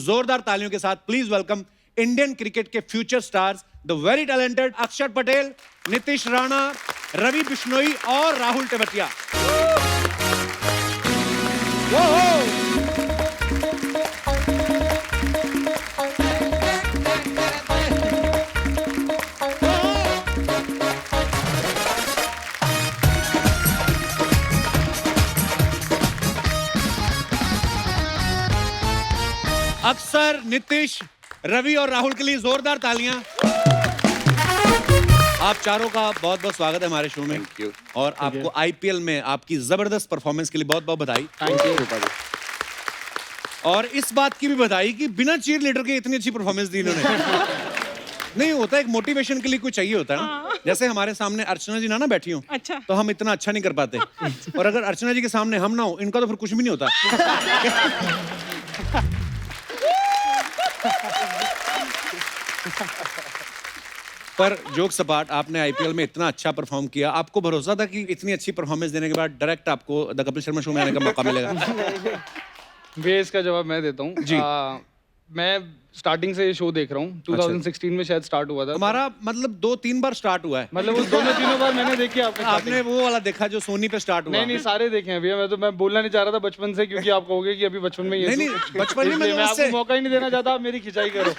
जोरदार तालियों के साथ प्लीज वेलकम इंडियन क्रिकेट के future stars, the very talented अक्षर पटेल, नीतीश राणा, रवि बिश्नोई और राहुल टेवटिया। अक्षर, नीतीश, रवि और राहुल के लिए जोरदार तालियां। आप चारों का बहुत बहुत स्वागत है हमारे शो में। Thank you. और आपको आईपीएल में आपकी जबरदस्त परफॉर्मेंस के लिए बहुत बहुत बधाई। Thank you. और इस बात की भी बधाई कि बिना चीयर लीडर के इतनी अच्छी परफॉर्मेंस दी इन्होंने। नहीं होता, एक मोटिवेशन के लिए कुछ चाहिए होता है ना। जैसे हमारे सामने अर्चना जी ना बैठी हो, अच्छा, तो हम इतना अच्छा नहीं कर पाते। और अगर अर्चना जी के सामने हम ना हो, इनका तो फिर कुछ भी नहीं होता। पर जोक सपाट, आपने आईपीएल में इतना अच्छा परफॉर्म किया, आपको भरोसा था कि इतनी अच्छी परफॉर्मेंस देने के बाद डायरेक्ट आपको द कपिल शर्मा शो में आने का मौका मिलेगा? भैया इसका जवाब मैं देता हूँ जी। मैं स्टार्टिंग से ये शो देख रहा हूँ। 2016 में शायद स्टार्ट हुआ था। हमारा मतलब 2-3 बार स्टार्ट हुआ है। मतलब वो दोनों तीनों बार मैंने देखी। आपने वो वाला देखा जो सोनी पे स्टार्ट हुआ? नहीं नहीं, सारे देखे हैं भैया। मैं बोलना नहीं चाह रहा था बचपन से, क्योंकि आप कहोगे कि अभी बचपन में ये नहीं, बचपन में मैं आपको मौका ही नहीं देना चाहता। आप मेरी खिंचाई करो।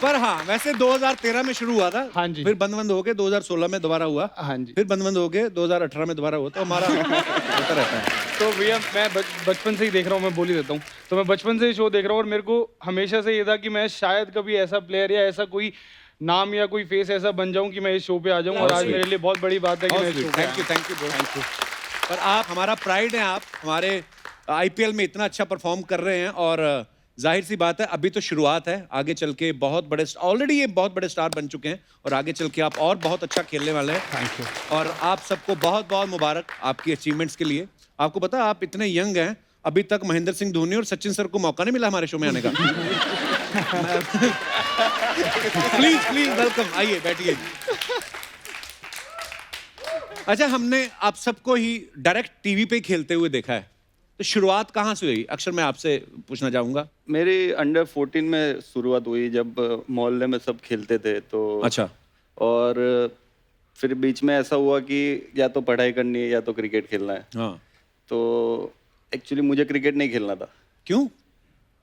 पर हाँ, वैसे 2013 में शुरू हुआ था। हाँ जी। फिर बंद हो के 2016 में दोबारा हुआ। हाँ जी। फिर बंद हो के 2018 में दोबारा हुआ। तो हमारा होता रहता है। तो भैया मैं बचपन से ही देख रहा हूँ, मैं बोल ही देता हूँ। तो मैं बचपन से ही शो देख रहा हूँ, और मेरे को हमेशा से ये था कि मैं शायद कभी ऐसा प्लेयर या ऐसा कोई नाम या कोई फेस ऐसा बन जाऊं कि मैं इस शो पे आ जाऊं। और आज मेरे लिए बहुत बड़ी बात है कि मैं इस शो पे थैंक यू। पर आप हमारा प्राइड हैं। आप हमारे आईपीएल में इतना अच्छा परफॉर्म कर रहे हैं, और जाहिर सी बात है अभी तो शुरुआत है। आगे चल के बहुत बड़े, ऑलरेडी ये बहुत बड़े स्टार बन चुके हैं, और आगे चल के आप और बहुत अच्छा खेलने वाले हैं। Thank you. और आप सबको बहुत बहुत मुबारक आपकी अचीवमेंट्स के लिए। आपको पता है आप इतने यंग हैं, अभी तक महेंद्र सिंह धोनी और सचिन सर को मौका नहीं मिला हमारे शो में आने का। प्लीज वेलकम, आइए बैठिए। अच्छा, हमने आप सबको ही डायरेक्ट टीवी पे खेलते हुए देखा है, तो शुरुआत कहाँ से हुई? अक्षर, मैं आपसे पूछना चाहूंगा। मेरी अंडर 14 में शुरुआत हुई, जब मोहल्ले में सब खेलते थे तो। अच्छा। और फिर बीच में ऐसा हुआ कि या तो पढ़ाई करनी है या तो क्रिकेट खेलना है। हाँ। तो एक्चुअली मुझे क्रिकेट नहीं खेलना था। क्यों?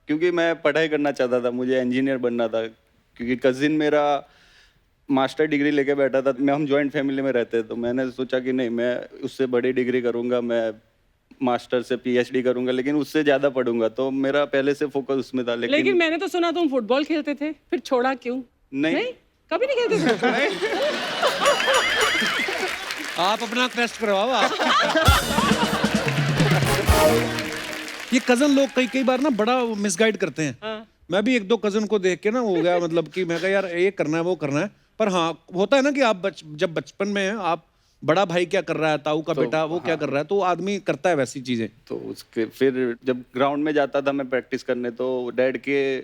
क्योंकि मैं पढ़ाई करना चाहता था, मुझे इंजीनियर बनना था। क्योंकि कजिन मेरा मास्टर डिग्री लेके बैठा था, हम जॉइंट फैमिली में रहते, तो मैंने सोचा कि नहीं, मैं उससे बड़ी डिग्री करूँगा, मैं मास्टर से पीएचडी करूंगा, लेकिन उससे ज्यादा पढ़ूंगा। तो मेरा पहले से फोकस उसमें था। लेकिन मैंने तो सुना तुम फुटबॉल खेलते थे, फिर छोड़ा क्यों? नहीं, कभी नहीं खेलते थे? आप अपना टेस्ट करवाओ आप। ये कजन लोग कई बार ना बड़ा मिसगाइड करते हैं। हाँ। मैं भी 1-2 कजन को देख के ना हो गया, मतलब कि मैं कहा यार ये करना है वो करना है। पर हाँ, होता है ना कि आप जब बचपन में हैं, आप बड़ा भाई क्या कर रहा है, ताऊ का बेटा वो क्या कर रहा है, तो आदमी करता है वैसी चीजें। तो उसके फिर जब ग्राउंड में जाता था मैं प्रैक्टिस करने, तो डैड के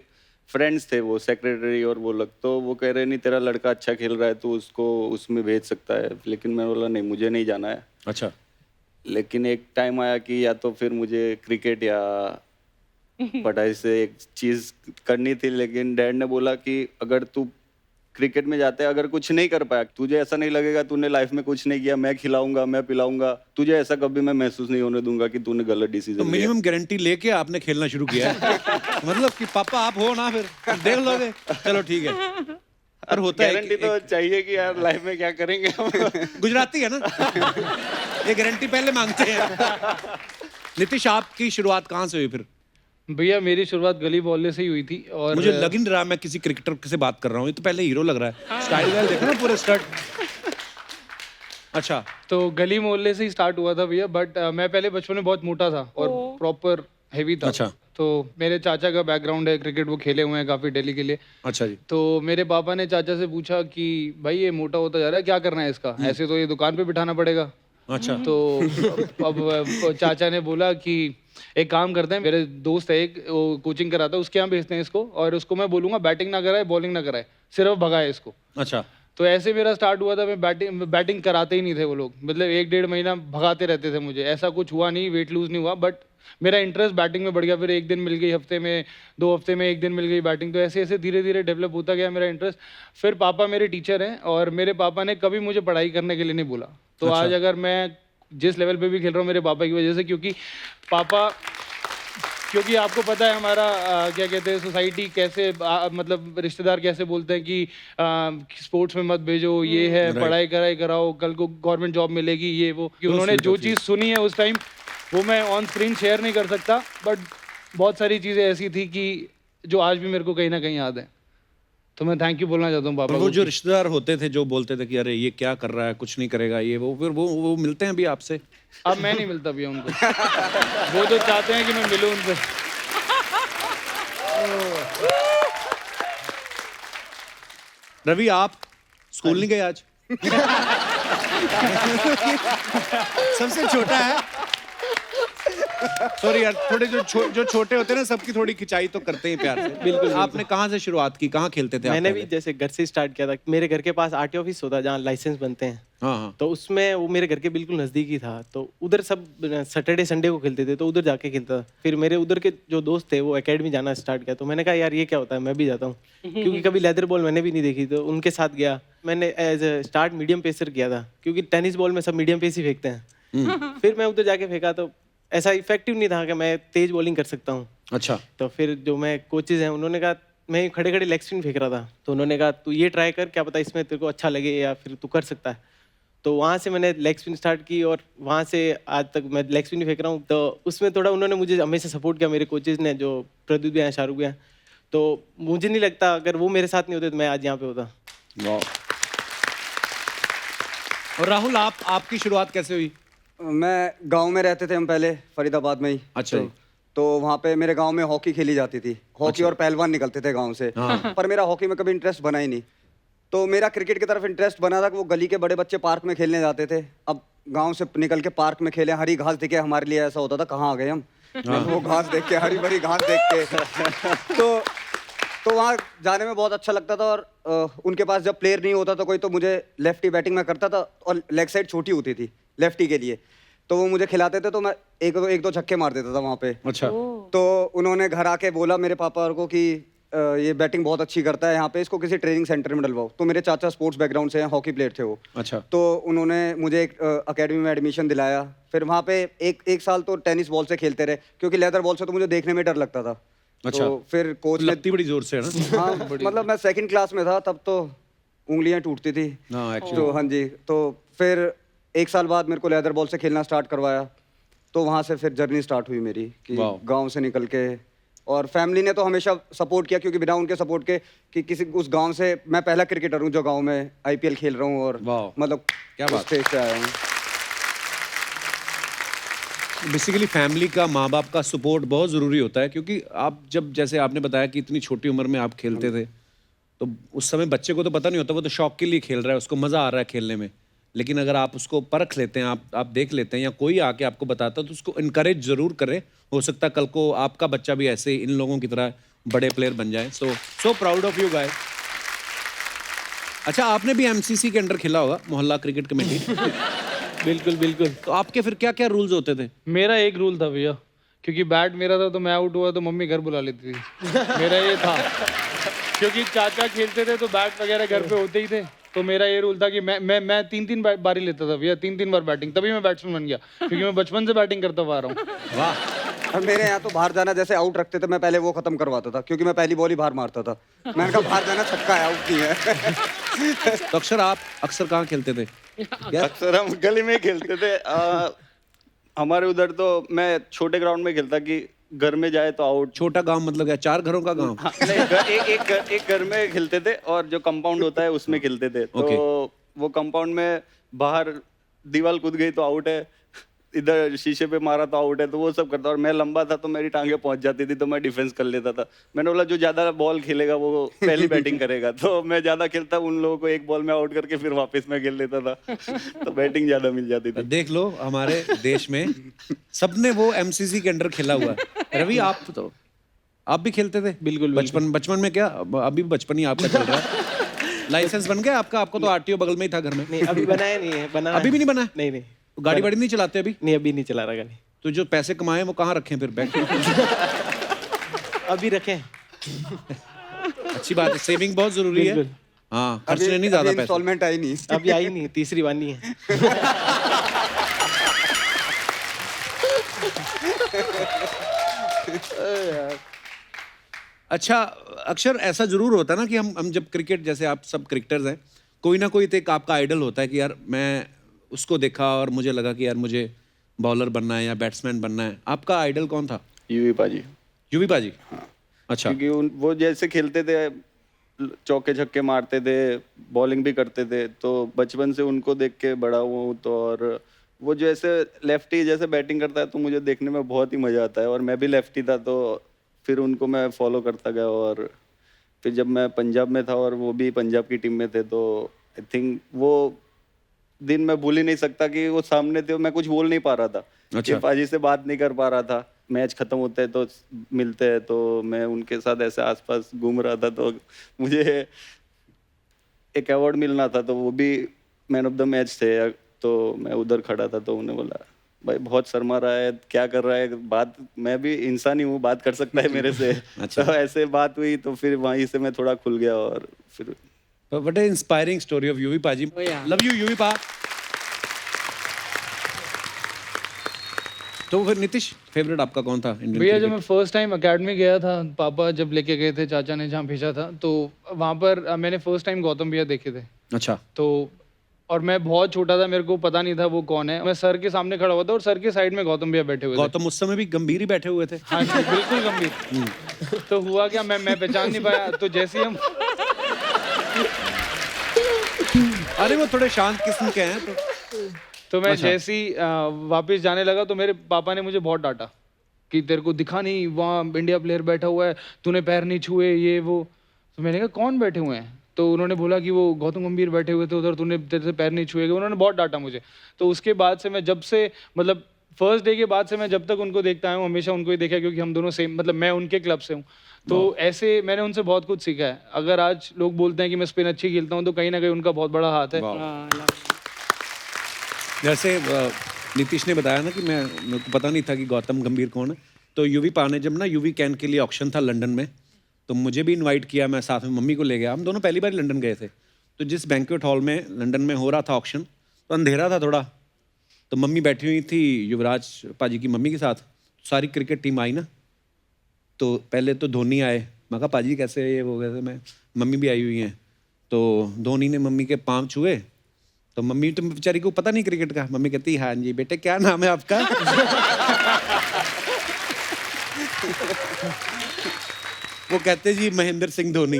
फ्रेंड्स थे, वो सेक्रेटरी और वो लोग, तो वो कह रहे नहीं तेरा लड़का अच्छा खेल रहा है तो उसको उसमें भेज सकता है। लेकिन मैं बोला नहीं, मुझे नहीं जाना है। अच्छा। लेकिन एक टाइम आया कि या तो फिर मुझे क्रिकेट या पढ़ाई से एक चीज करनी थी। लेकिन डैड ने बोला कि अगर तू क्रिकेट में जाते अगर कुछ नहीं कर पाया, तुझे ऐसा नहीं लगेगा तूने लाइफ में कुछ नहीं किया, मैं खिलाऊंगा, मैं पिलाऊंगा तुझे, ऐसा कभी मैं महसूस नहीं होने दूंगा कि तूने गलत डिसीजन तो मिनिमम गारंटी लेके आपने खेलना शुरू किया है। मतलब कि पापा आप हो ना, फिर देख लोगे, चलो ठीक है। और होता है गारंटी तो चाहिए कि यार लाइफ में क्या करेंगे हम। गुजराती है ना, ये गारंटी पहले मांगते हैं। नीतीश, आपकी शुरुआत कहाँ से हुई फिर? भैया मेरी शुरुआत गली मोहल्ले से ही हुई थी। और मुझे लग नहीं रहा मैं किसी क्रिकेटर से बात कर रहा हूँ, ये तो पहले हीरो लग रहा है। स्टाइल वाइल देखो ना, पूरे स्टड। अच्छा। तो गली मोहल्ले से ही स्टार्ट हुआ था भैया। बट मैं पहले बचपन में बहुत मोटा था और प्रॉपर हेवी था। अच्छा। तो मेरे चाचा का बैकग्राउंड है क्रिकेट, वो खेले हुए हैं काफी दिल्ली के लिए। अच्छा जी। तो मेरे पापा ने चाचा से पूछा कि भाई ये मोटा होता जा रहा है, क्या करना है इसका, ऐसे तो ये दुकान पे बिठाना पड़ेगा। अच्छा। तो अब चाचा ने बोला कि एक काम करते हैं, मेरे दोस्त है एक, वो कोचिंग कराता है, उसके यहाँ भेजते हैं इसको, और उसको मैं बोलूंगा बैटिंग ना कराए, बॉलिंग ना कराए, सिर्फ भगाए इसको। अच्छा। तो ऐसे मेरा स्टार्ट हुआ था। मैं बैटिंग कराते ही नहीं थे वो लोग, मतलब 1-1.5 महीना भगाते रहते थे मुझे। ऐसा कुछ हुआ नहीं, वेट लूज नहीं हुआ, बट मेरा इंटरेस्ट बैटिंग में बढ़ गया। फिर एक दिन मिल गई हफ्ते में, 2 हफ्ते में एक दिन मिल गई बैटिंग। तो ऐसे ऐसे धीरे धीरे डेवलप होता गया मेरा इंटरेस्ट। फिर पापा मेरे टीचर हैं और मेरे पापा ने कभी मुझे पढ़ाई करने के लिए नहीं बोला। तो आज अगर मैं जिस लेवल पे भी खेल रहा हूँ मेरे पापा की वजह से, क्योंकि आपको पता है हमारा क्या कहते हैं सोसाइटी कैसे मतलब रिश्तेदार कैसे बोलते हैं कि स्पोर्ट्स में मत भेजो, ये है पढ़ाई कराओ, कल को गवर्नमेंट जॉब मिलेगी, ये वो। कि उन्होंने जो चीज़ सुनी है उस टाइम वो मैं ऑन स्क्रीन शेयर नहीं कर सकता, बट बहुत सारी चीज़ें ऐसी थी कि जो आज भी मेरे को कहीं ना कहीं याद है। तो मैं थैंक यू बोलना चाहता हूँ पापा वो को। जो रिश्तेदार होते थे जो बोलते थे कि अरे ये क्या कर रहा है, कुछ नहीं करेगा ये वो, फिर वो मिलते हैं अभी आपसे? अब मैं नहीं मिलता भैया उनको। वो तो चाहते हैं कि मैं मिलूं उनसे। रवि, आप स्कूल नहीं गए आज? सबसे छोटा है। सॉरी यार, थोड़े जो छोटे होते हैं ना सबकी थोड़ी खिंचाई तो करते हैं प्यार से। बिल्कुल। आपने कहाँ से शुरुआत की, कहाँ खेलते थे आप मैंने भी पहले? जैसे घर से स्टार्ट किया था। मेरे घर के पास आरटीओ ऑफिस होता है जहाँ लाइसेंस बनते हैं। हाँ हाँ। तो उसमें वो मेरे घर के बिल्कुल नज़दीक ही था, तो उधर सब सैटरडे संडे को खेलते थे, तो उधर जाके खेलता था। फिर मेरे उधर के जो दोस्त थे वो एकेडमी जाना स्टार्ट किया, तो मैंने कहा यार ये क्या होता है, मैं भी जाता हूँ। क्योंकि कभी लेदर बॉल मैंने भी नहीं देखी, तो उनके साथ गया। मैंने as a start medium pacer किया था, क्योंकि टेनिस बॉल में सब मीडियम पेस ही फेंकते हैं। फिर मैं उधर जाके फेंका तो ऐसा इफेक्टिव नहीं था कि मैं तेज बॉलिंग कर सकता हूँ। अच्छा। तो फिर जो मैं कोचेज हैं उन्होंने कहा, मैं खड़े खड़े लेग स्पिन फेंक रहा था, तो उन्होंने कहा तू ये ट्राई कर, क्या पता इसमें तेरे को अच्छा लगे या फिर तू कर सकता है। तो वहाँ से मैंने लेग स्पिन स्टार्ट की और वहाँ से आज तक मैं लेग स्पिन फेंक रहा हूँ। तो उसमें थोड़ा उन्होंने मुझे हमेशा सपोर्ट किया, मेरे कोचेज ने, जो प्रदीप भी हैं, शाहरुख भी हैं। तो मुझे नहीं लगता अगर वो मेरे साथ नहीं होते तो मैं आज यहाँ पे होता। वाह। और राहुल, आपकी शुरुआत कैसे हुई? मैं गांव में रहते थे हम पहले, फरीदाबाद में ही। अच्छा जी। तो वहाँ पे मेरे गांव में हॉकी खेली जाती थी। हॉकी और पहलवान निकलते थे गांव से। पर मेरा हॉकी में कभी इंटरेस्ट बना ही नहीं। तो मेरा क्रिकेट की तरफ इंटरेस्ट बना था कि वो गली के बड़े बच्चे पार्क में खेलने जाते थे। अब गांव से निकल के पार्क में खेले, हरी घास दिखे, हमारे लिए ऐसा होता था कहाँ आ गए हम। वो घास देख के, हरी भरी घास देख के तो वहाँ जाने में बहुत अच्छा लगता था। और उनके पास जब प्लेयर नहीं होता तो कोई, तो मुझे लेफ्टी बैटिंग में करता था और लेग साइड छोटी होती थी लेफ्टी के लिए, तो वो मुझे खिलाते थे, तो मैं एक दो छक्के मार देता था वहाँ पे। अच्छा। तो उन्होंने घर आके बोला मेरे पापा और को कि ये बैटिंग बहुत अच्छी करता है, यहाँ पे इसको किसी ट्रेनिंग सेंटर में डलवाओ। तो मेरे चाचा स्पोर्ट्स बैकग्राउंड से हैं, हॉकी प्लेयर थे वो। अच्छा। तो उन्होंने मुझे एक अकेडमी में एडमिशन दिलाया। फिर वहाँ पे एक साल तो टेनिस बॉल से खेलते रहे, क्योंकि लेदर बॉल से तो मुझे देखने में डर लगता था। अच्छा। तो फिर कोच ने, लगती बड़ी जोर से है ना? हाँ मतलब मैं 2nd क्लास में था तब, तो उंगलियां टूटती थी। हाँ, actually। तो हाँ जी, तो फिर 1 साल बाद मेरे को लेदर बॉल से खेलना स्टार्ट करवाया। तो वहाँ से फिर जर्नी स्टार्ट हुई मेरी कि वाह। गांव से निकल के। और फैमिली ने तो हमेशा सपोर्ट किया, क्योंकि बिना उनके सपोर्ट के कि किसी उस गांव से, मैं पहला क्रिकेटर हूँ जो गांव में आईपीएल खेल रहा हूँ। और वाह। मतलब क्या बात। स्टेज से आया हूँ। बेसिकली फैमिली का, माँ बाप का सपोर्ट बहुत ज़रूरी होता है, क्योंकि आप जब, जैसे आपने बताया कि इतनी छोटी उम्र में आप खेलते थे, तो उस समय बच्चे को तो पता नहीं होता, वो तो शौक के लिए खेल रहा है, उसको मज़ा आ रहा है खेलने में। लेकिन अगर आप उसको परख लेते हैं, आप देख लेते हैं, या कोई आके आपको बताता है, तो उसको इनकरेज ज़रूर करें। हो सकता है कल को आपका बच्चा भी ऐसे इन लोगों की तरह बड़े प्लेयर बन जाए। So proud of you guys. अच्छा, आपने भी एमसीसी के अंडर खेला होगा, मोहल्ला क्रिकेट कमेटी? बिल्कुल बिल्कुल। तो आपके फिर क्या क्या रूल्स होते थे? मेरा एक रूल था भैया, क्योंकि बैट मेरा था तो मैं आउट हुआ तो मम्मी घर बुला लेती थी। मेरा ये था, क्योंकि चाचा खेलते थे तो बैट वगैरह घर पे होते ही थे। तो मेरा ये रूल था कि मैं 3 बारी लेता था भैया, 3 बार बैटिंग, तभी मैं बैट्समैन बन गया, क्योंकि मैं बचपन से बैटिंग करता हुआ आ रहा हूँ। वाह। और मेरे यहाँ तो बाहर जाना, जैसे आउट रखते थे, मैं पहले वो खत्म करवाता था, क्योंकि मैं पहली बॉल ही बाहर मारता था। मैंने कहा बाहर जाना छक्का है, आउट नहीं है। तो अक्षर, आप अक्सर कहाँ खेलते थे? अक्सर हम गली में खेलते थे। हमारे उधर तो मैं छोटे ग्राउंड में खेलता कि घर में जाए तो आउट। छोटा गांव मतलब क्या, 4 घरों का गांव? हाँ, नहीं, एक घर में खेलते थे, और जो कंपाउंड होता है उसमें खेलते थे। तो Okay। वो कंपाउंड में बाहर दीवार कूद गई तो आउट है, इधर शीशे पे मारा तो आउट है, तो वो सब करता। और मैं लंबा था तो मेरी टांगे पहुंच जाती थी, तो मैं डिफेंस कर लेता था। मैंने बोला जो ज्यादा बॉल खेलेगा वो पहली बैटिंग करेगा, तो मैं ज्यादा खेलता, उन लोगों को एक बॉल में आउट करके फिर वापस मैं खेल लेता था। तो बैटिंग ज्यादा मिल जाती थी। देख लो, हमारे देश में सबने वो एमसीसी के अंडर खेला हुआ है। रवि, आप भी खेलते थे? बिल्कुल। बचपन में क्या, अभी बचपन ही आपका चल रहा है? लाइसेंस बन गया आपका? आपको तो आरटीओ बगल में ही था घर में। नहीं, अभी बनाया नहीं है। बना अभी भी नहीं बना है? नहीं नहीं, गाड़ी वाड़ी नहीं चलाते अभी? नहीं अभी नहीं चला रहा गाड़ी। तो जो पैसे कमाए वो कहाँ रखें फिर बैंक में? अभी रखें। अच्छी बात है, सेविंग बहुत जरूरी है। बिल्कुल। हाँ, खर्चने नहीं ज्यादा पैसे। इंस्टॉलमेंट आई नहीं। अभी आई नहीं, तीसरी बार नहीं है। अच्छा अक्षर, ऐसा जरूर होता है ना कि हम जब क्रिकेट, जैसे आप सब क्रिकेटर्स हैं, कोई ना कोई तो एक आपका आइडल होता है कि यार मैं उसको देखा और मुझे लगा कि यार मुझे बॉलर बनना है या बैट्समैन बनना है। आपका आइडल कौन था? यूवी पाजी। युवी पाजी। अच्छा। क्योंकि वो जैसे खेलते थे, चौके छक्के मारते थे, बॉलिंग भी करते थे, तो बचपन से उनको देख के बड़ा हुआ हूँ। तो और वो जैसे लेफ्टी जैसे बैटिंग करता है तो मुझे देखने में बहुत ही मजा आता है, और मैं भी लेफ्टी था तो फिर उनको मैं फॉलो करता गया। और फिर जब मैं पंजाब में था और वो भी पंजाब की टीम में थे, तो आई थिंक वो दिन मैं भूल ही नहीं सकता कि वो सामने थे, मैं कुछ बोल नहीं पा रहा था। अच्छा। पाजी से बात नहीं कर पा रहा था। मैच खत्म होते हैं तो मिलते हैं, तो मैं उनके साथ ऐसे आसपास घूम रहा था, तो मुझे एक अवार्ड मिलना था, तो वो भी मैन ऑफ द मैच थे। तो मैं उधर खड़ा था, तो उन्हें बोला भाई बहुत शर्मा रहा है, क्या कर रहा है, बात, मैं भी इंसान ही हूँ, बात कर सकता है मेरे से। अच्छा। तो ऐसे बात हुई, तो फिर वहीं से मैं थोड़ा खुल गया। और फिर what a inspiring story of Yuvi paaji. Oh, yeah. Love you Yuvi pa. तो फिर नीतीश, फेवरेट आपका कौन था इंडियन भैया जब क्रिकेट? मैं फर्स्ट टाइम अकेडमी गया था, पापा जब लेके गए थे, चाचा ने जहाँ भेजा था, तो वहाँ पर मैंने फर्स्ट टाइम गौतम भैया देखे थे। अच्छा। तो और मैं बहुत छोटा था, मेरे को पता नहीं था वो कौन है। मैं सर के सामने खड़ा हुआ था और सर के साइड में गौतम भैया बैठे हुए थे। गौतम उस समय भी गंभीर ही बैठे हुए थे। हाँ जी, बिल्कुल गंभीर। तो हुआ क्या, मैं पहचान नहीं पाया। तो जैसे ही हम अरे वो थोड़े शांत किस्म के हैं तो मैं अच्छा। जैसे ही वापस जाने लगा, तो मेरे पापा ने मुझे बहुत डांटा कि तेरे को दिखा नहीं, वहाँ इंडिया प्लेयर बैठा हुआ है, तूने पैर नहीं छुए, ये वो। तो मैंने कहा कौन बैठे हुए हैं? तो उन्होंने बोला कि वो गौतम गंभीर बैठे हुए थे उधर, तूने तेरे से पैर नहीं छुए गए। उन्होंने बहुत डांटा मुझे। तो उसके बाद से मैं जब से, मतलब फर्स्ट डे के बाद से मैं जब तक उनको देखता आया हूँ, हमेशा उनको ही देखा, क्योंकि हम दोनों सेम, मतलब मैं उनके क्लब से हूँ। तो ऐसे मैंने उनसे बहुत कुछ सीखा है। अगर आज लोग बोलते हैं कि मैं स्पिन अच्छी खेलता हूँ, तो कहीं ना कहीं उनका बहुत बड़ा हाथ है। जैसे नीतीश ने बताया ना कि मेरे को पता नहीं था कि गौतम गंभीर कौन है। तो युवी पा ने जब ना युवी कैन के लिए ऑक्शन था लंदन में, तो मुझे भी इनवाइट किया, मैं साथ में मम्मी को ले गया। हम दोनों पहली बार लंदन गए थे। तो जिस बैंक्वेट हॉल में लंदन में हो रहा था ऑक्शन, तो अंधेरा था थोड़ा, तो मम्मी बैठी हुई थी युवराज पाजी की मम्मी के साथ। सारी क्रिकेट टीम आई ना, तो पहले तो धोनी आए। मैं कहा पाजी कैसे ये वो गए थे, मैं मम्मी भी आई हुई हैं। तो धोनी ने मम्मी के पाँव छुए, तो मम्मी तो बेचारी को पता नहीं क्रिकेट का। मम्मी कहती हाँ जी बेटे, क्या नाम है आपका? वो कहते जी महेंद्र सिंह धोनी।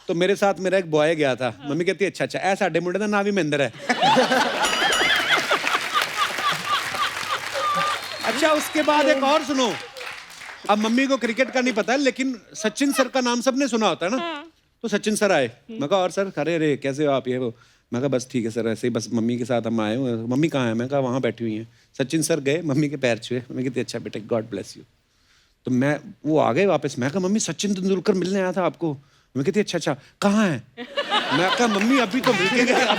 तो मेरे साथ मेरा एक बॉय गया था। मम्मी कहती अच्छा अच्छा, ऐ साडे मुंडे दा नाम भी महेंद्र है। अच्छा, उसके बाद एक और सुनो। अब मम्मी को क्रिकेट का नहीं पता है, लेकिन सचिन सर का नाम सबने सुना होता है ना। तो सचिन सर आए। मैं कहा और सर, अरे अरे कैसे हो आप, ये वो। मैं कहा बस ठीक है सर, ऐसे ही बस मम्मी के साथ हम आए हुए। मम्मी कहाँ है? मैं कहा वहाँ बैठी हुई हैं। सचिन सर गए, मम्मी के पैर छुए। मम्मी कहती अच्छा बेटे, गॉड ब्लेस यू। तो वो आ गए वापस। मैं कहा मम्मी सचिन तेंदुलकर मिलने आया था आपको। मम्मी कहती अच्छा अच्छा, कहाँ है? मैं कहा मम्मी अभी तो मिल के गया।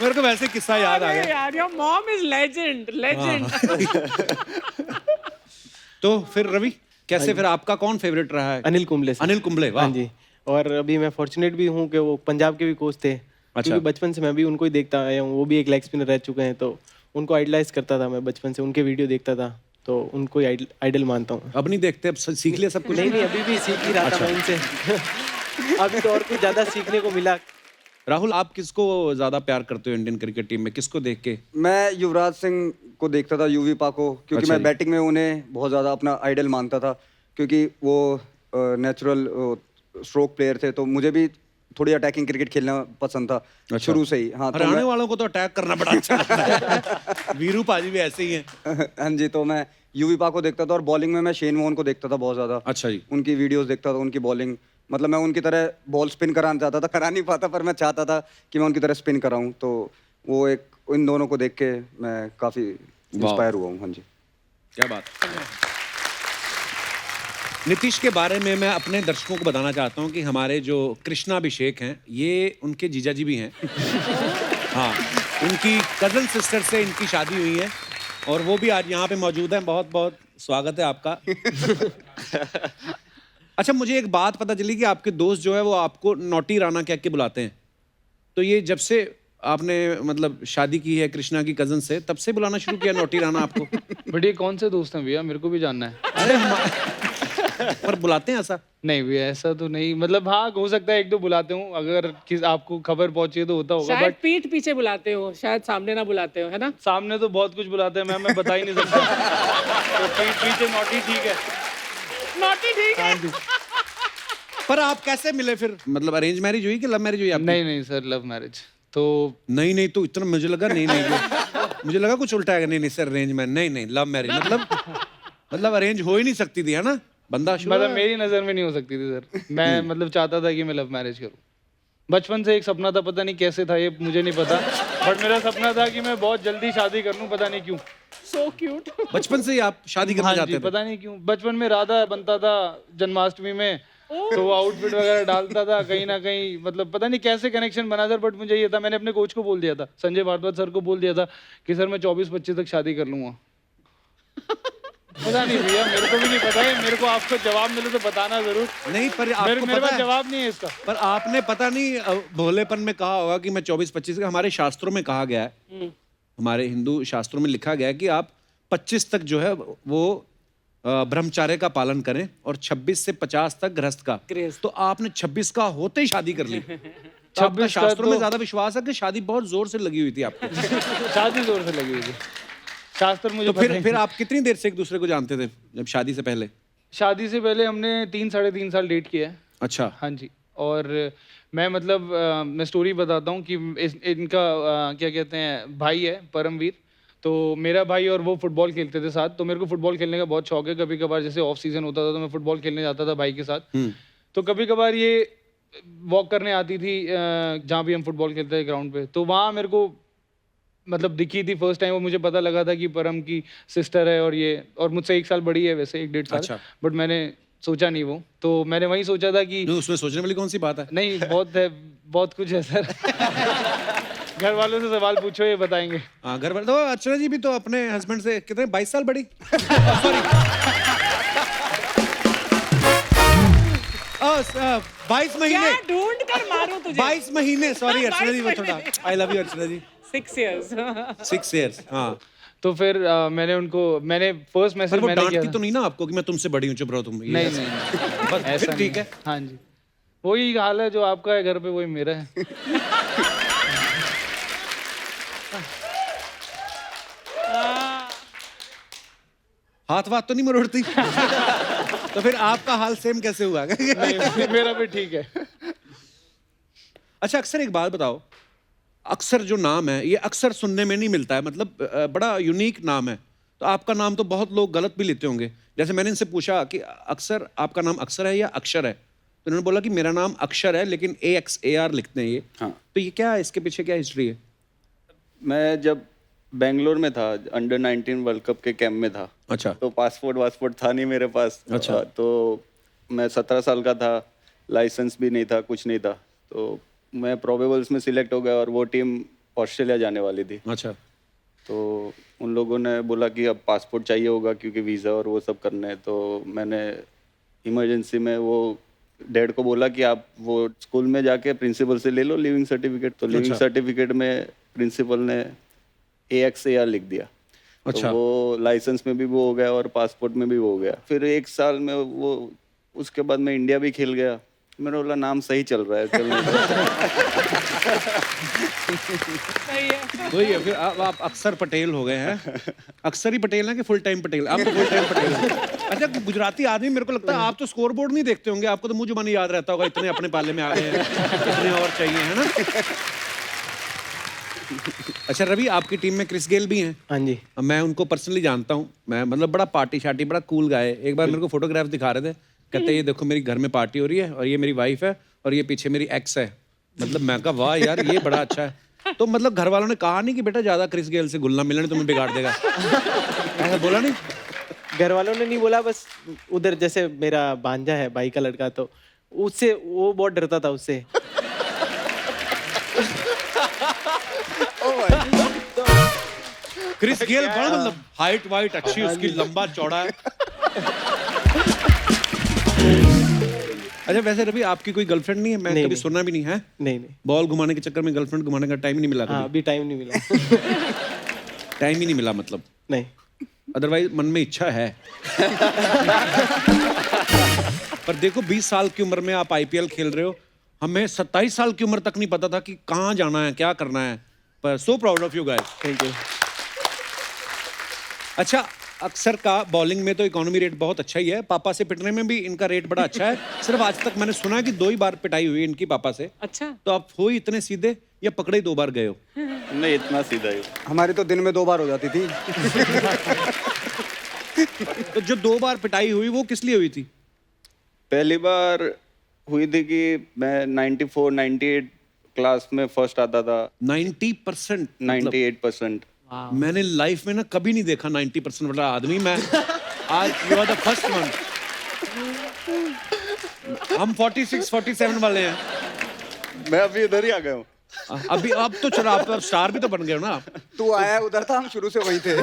मेरे को वैसे किस्सा याद आ गया यार, योर मॉम इज लेजेंड। तो फिर रवि, कैसे फिर आपका कौन फेवरेट रहा है? अनिल कुंबले से। अनिल कुंबले, वाह। हाँ जी। और अभी मैं फॉर्चुनेट भी हूँ कि वो पंजाब के भी कोच थे। क्योंकि बचपन से मैं भी उनको ही देखता आया हूँ। वो भी एक लेग स्पिनर रह चुके हैं, तो उनको आइडलाइज करता था मैं बचपन से। उनके वीडियो देखता था, तो उनको ही आइडल मानता हूँ। अब नहीं देखते, अब सीख लिया सब कुछ? नहीं, अभी भी सीख ही रहा था मैं उनसे। अभी तो और कुछ ज्यादा सीखने को मिला। राहुल, आप किसको ज्यादा प्यार करते हो इंडियन क्रिकेट टीम में? किसको देख के? मैं युवराज सिंह को देखता था, यूवी पा को, क्योंकि अच्छा मैं जी। बैटिंग में उन्हें बहुत ज़्यादा अपना आइडल मानता था, क्योंकि वो नेचुरल स्ट्रोक प्लेयर थे। तो मुझे भी थोड़ी अटैकिंग क्रिकेट खेलना पसंद था शुरू से ही। हाँ, तो हरियाणा वालों को तो अटैक करना बड़ा अच्छा लगता है। वीरू पाजी भी ऐसे ही हैं। हाँ जी, तो मैं यूवी पा को देखता था। और बॉलिंग में मैं शेन वॉर्न को देखता था बहुत ज़्यादा। अच्छा जी। उनकी वीडियोस देखता था, उनकी बॉलिंग, मतलब मैं उनकी तरह बॉल स्पिन कराना चाहता था, करा नहीं पाता, पर मैं चाहता था कि मैं उनकी तरह स्पिन कराऊं। तो वो एक, इन दोनों को देख के मैं काफ़ी इंस्पायर हुआ हूँ। हाँ जी, क्या बात। नीतीश के बारे में मैं अपने दर्शकों को बताना चाहता हूँ कि हमारे जो कृष्णा अभिषेक हैं, ये उनके जीजा जी भी हैं। हाँ, उनकी कजन सिस्टर से इनकी शादी हुई है और वो भी आज यहाँ पे मौजूद है। बहुत बहुत स्वागत है आपका। अच्छा, मुझे एक बात पता चली कि आपके दोस्त जो है वो आपको नॉटी राणा कह के बुलाते हैं। तो ये जब से आपने मतलब शादी की है कृष्णा की कजन से, तब से बुलाना शुरू किया नॉटी राणा आपको? बट ये कौन से दोस्त हैं भैया, मेरे को भी जानना है। अरे पर बुलाते हैं ऐसा? नहीं भैया ऐसा तो नहीं, मतलब हाँ हो सकता है एक दो बुलाते हूँ, अगर किस आपको खबर पहुंची है तो होता होगा, शायद बट पीठ पीछे बुलाते हो, शायद सामने ना बुलाते हो, है ना? सामने तो बहुत कुछ बुलाते हैं मैम, मैं बता ही नहीं सकता। तो पीठ पीछे नॉटी ठीक है। नॉटी ठीक है। पर आप कैसे मिले फिर? मतलब अरेंज मैरिज हुई कि लव मैरिज हुई आपकी? नहीं नहीं सर, लव मैरिज। तो नहीं नहीं, तो इतना मुझे लगा नहीं नहीं, मुझे लगा कुछ उल्टा है। नहीं नहीं सर, अरेंज मैरिज नहीं नहीं, लव मैरिज मतलब अरेंज हो ही नहीं सकती थी, है ना? बंदा मतलब मेरी नजर में नहीं हो सकती थी सर। मैं मतलब चाहता था कि मैं लव मैरिज करूं। बचपन से एक सपना था, पता नहीं कैसे था ये मुझे नहीं पता, बट मेरा सपना था कि मैं बहुत जल्दी शादी कर लूं, पता नहीं क्यों। So cute. बचपन से ही आप शादी करना हाँ चाहते जी, थे? पता नहीं क्यों। बचपन में राधा बनता था जन्माष्टमी में, तो वो आउटफिट वगैरह डालता था कहीं ना कहीं, मतलब पता नहीं कैसे कनेक्शन बना सर, बट मुझे ये था, मैंने अपने कोच को बोल दिया था, संजय भारद्वाज सर को बोल दिया था कि सर मैं 24-25 तक शादी कर लूंगा। पता नहीं भैया, मेरे को भी नहीं पता है, मेरे को आपको जवाब मिले तो बताना जरूर। नहीं पर मेरे आपको मेरे पता पास है, जवाब नहीं है इसका। पर आपने पता नहीं भोलेपन में कहा होगा कि मैं 24-25 का। हमारे शास्त्रों में कहा गया है, हमारे हिंदू शास्त्रों में लिखा गया है कि आप 25 तक जो है वो ब्रह्मचार्य का पालन करें और 26 से 50 तक गृहस्थ का। गृहस्थ। तो आपने 26 का होते ही शादी कर ली। 26 आपका का शास्त्रों में तो- ज्यादा विश्वास है कि शादी बहुत जोर से लगी हुई थी आपको। शादी जोर से लगी हुई थी, शास्त्र मुझे तो पता ही फिर आप कितनी देर से एक दूसरे को जानते थे जब शादी से पहले? शादी से पहले हमने 3-3.5 साल डेट किया है। अच्छा। हाँ जी। और मैं मतलब मैं स्टोरी बताता हूँ कि इनका क्या कहते हैं भाई है परमवीर, तो मेरा भाई और वो फुटबॉल खेलते थे साथ, तो मेरे को फुटबॉल खेलने का बहुत शौक है। कभी कभार जैसे ऑफ सीजन होता था तो मैं फुटबॉल खेलने जाता था भाई के साथ। तो कभी कभार ये वॉक करने आती थी जहाँ भी हम फुटबॉल खेलते थे ग्राउंड पे, तो वहाँ मेरे को मतलब दिखी थी फर्स्ट टाइम। वो मुझे पता लगा था कि परम की सिस्टर है, और ये और मुझसे 1 साल बड़ी है वैसे, 1-1.5 साल। अच्छा। बट मैंने सोचा नहीं वो, तो मैंने वही सोचा था कि नहीं, उसमें सोचने वाली कौन सी बात है? नहीं बहुत है, बहुत कुछ है सर। घर वालों से सवाल पूछो, ये बताएंगे। हाँ, घर वाले तो अर्चना जी भी तो अपने हस्बैंड से कितने 22 साल बड़ी। सॉरी 22 महीने। क्या ढूंढ कर मारूं तुझे? 22 महीने, सॉरी अर्चना जी, वो 22 थोड़ा महीने। I love you Archana ji. 6 years. 6 years। हाँ, तो फिर मैंने फर्स्ट पर मैसेज वो मैंने किया डांटती था। तो नहीं ना आपको कि मैं तुमसे बड़ी हूँ, चुप रहो तुम? ये नहीं नहीं बस ऐसा फिर ठीक है। नहीं। हाँ जी, वही हाल है जो आपका है घर पे, वही मेरा है। हाथ वाथ तो नहीं मरोड़ती? तो फिर आपका हाल सेम कैसे हुआ? नहीं मेरा भी ठीक है। अच्छा, अक्सर एक बात बताओ, अक्सर जो नाम है ये अक्सर सुनने में नहीं मिलता है, मतलब बड़ा यूनिक नाम है। तो आपका नाम तो बहुत लोग गलत भी लेते होंगे। जैसे मैंने इनसे पूछा कि अक्सर आपका नाम अक्सर है या अक्षर है, तो इन्होंने बोला कि मेरा नाम अक्षर है लेकिन AXAR लिखते हैं ये। हाँ। तो ये क्या है, इसके पीछे क्या हिस्ट्री है? मैं जब बेंगलोर में था, अंडर 19 वर्ल्ड कप के कैंप में था, अच्छा। तो पासपोर्ट था नहीं मेरे पास। अच्छा। तो मैं 17 साल का था, लाइसेंस भी नहीं था, कुछ नहीं था। तो मैं प्रोबेबल्स में सिलेक्ट हो गया और वो टीम ऑस्ट्रेलिया जाने वाली थी। अच्छा। तो उन लोगों ने बोला कि अब पासपोर्ट चाहिए होगा क्योंकि वीज़ा और वो सब करने हैं। तो मैंने इमरजेंसी में वो डैड को बोला कि आप वो स्कूल में जाके प्रिंसिपल से ले लो लिविंग सर्टिफिकेट। तो लिविंग अच्छा। सर्टिफिकेट में प्रिंसिपल ने AXAR लिख दिया। अच्छा। तो वो लाइसेंस में भी वो हो गया और पासपोर्ट में भी वो हो गया। फिर 1 साल में वो, उसके बाद मैं इंडिया भी खेल गया। मैंने बोला नाम सही चल रहा है, चलने दो। सही है। वही है, फिर आप अक्सर पटेल हो गए हैं। अक्सर ही पटेल हैं कि फुल टाइम पटेल? आप तो फुल टाइम पटेल हैं। अच्छा, गुजराती आदमी मेरे को लगता है आप तो स्कोर बोर्ड नहीं देखते होंगे, आपको तो मुंह जुबानी याद रहता होगा, इतने अपने पाले में आ गए हैं, इतने और चाहिए, है ना? अच्छा रवि, आपकी टीम में क्रिस गेल भी हैं। हाँ जी। अब मैं उनको पर्सनली जानता हूँ, मैं मतलब बड़ा पार्टी शार्टी, बड़ा कूल गाय है। एक बार मेरे को फोटोग्राफ दिखा रहे थे, कहते ये देखो मेरी घर में पार्टी हो रही है और ये मेरी वाइफ है और ये पीछे मेरी एक्स है। मतलब मैं कहा वाह यार, ये बड़ा अच्छा है। तो मतलब घर वालों ने कहा नहीं कि बेटा ज्यादा क्रिस गेल से घुलना मिलना तुम्हें बिगाड़ देगा? ऐसा बोला नहीं? घर वालों ने नहीं बोला, बस उधर जैसे मेरा भांजा है भाई का लड़का, तो उससे वो बहुत डरता था उससे। क्रिस गेल बड़ा मतलब हाइट वाइट अच्छी उसकी, लंबा चौड़ा है। अच्छा वैसे रवि आपकी कोई गर्लफ्रेंड नहीं है? मैं नहीं, कभी नहीं। सुना भी नहीं है। नहीं नहीं, बॉल घुमाने के चक्कर में गर्लफ्रेंड घुमाने का टाइम ही नहीं मिला हाँ कभी? अभी टाइम नहीं मिला। टाइम ही नहीं मिला मतलब, नहीं, अदरवाइज मन में इच्छा है। पर देखो 20 साल की उम्र में आप आईपीएल खेल रहे हो, हमें 27 साल की उम्र तक नहीं पता था कि कहाँ जाना है, क्या करना है। पर so proud of you guys. Thank you. अच्छा अक्सर का बॉलिंग में तो इकोनॉमी रेट बहुत अच्छा ही है, पापा से पिटने में भी इनका रेट बड़ा अच्छा है। सिर्फ आज तक मैंने सुना कि 2 ही बार पिटाई हुई इनकी पापा से। अच्छा तो आप हो ही इतने सीधे या पकड़े ही 2 बार गए हो? नहीं, इतना सीधा ही। हमारी तो दिन में 2 बार हो जाती थी। तो जो 2 बार पिटाई हुई वो किस लिए हुई थी? पहली बार हुई थी कि मैं 94 98 क्लास में फर्स्ट आता था। 90%? 98%। मैंने लाइफ में ना कभी नहीं देखा 90% वाला आदमी। मैं आज you are the first one. हम 46 47 वाले हैं। मैं अभी इधर ही आ गया हूँ। अभी अब तो चलो आप स्टार भी तो बन गए हो ना आप। तू आया उधर था, हम शुरू से वही थे।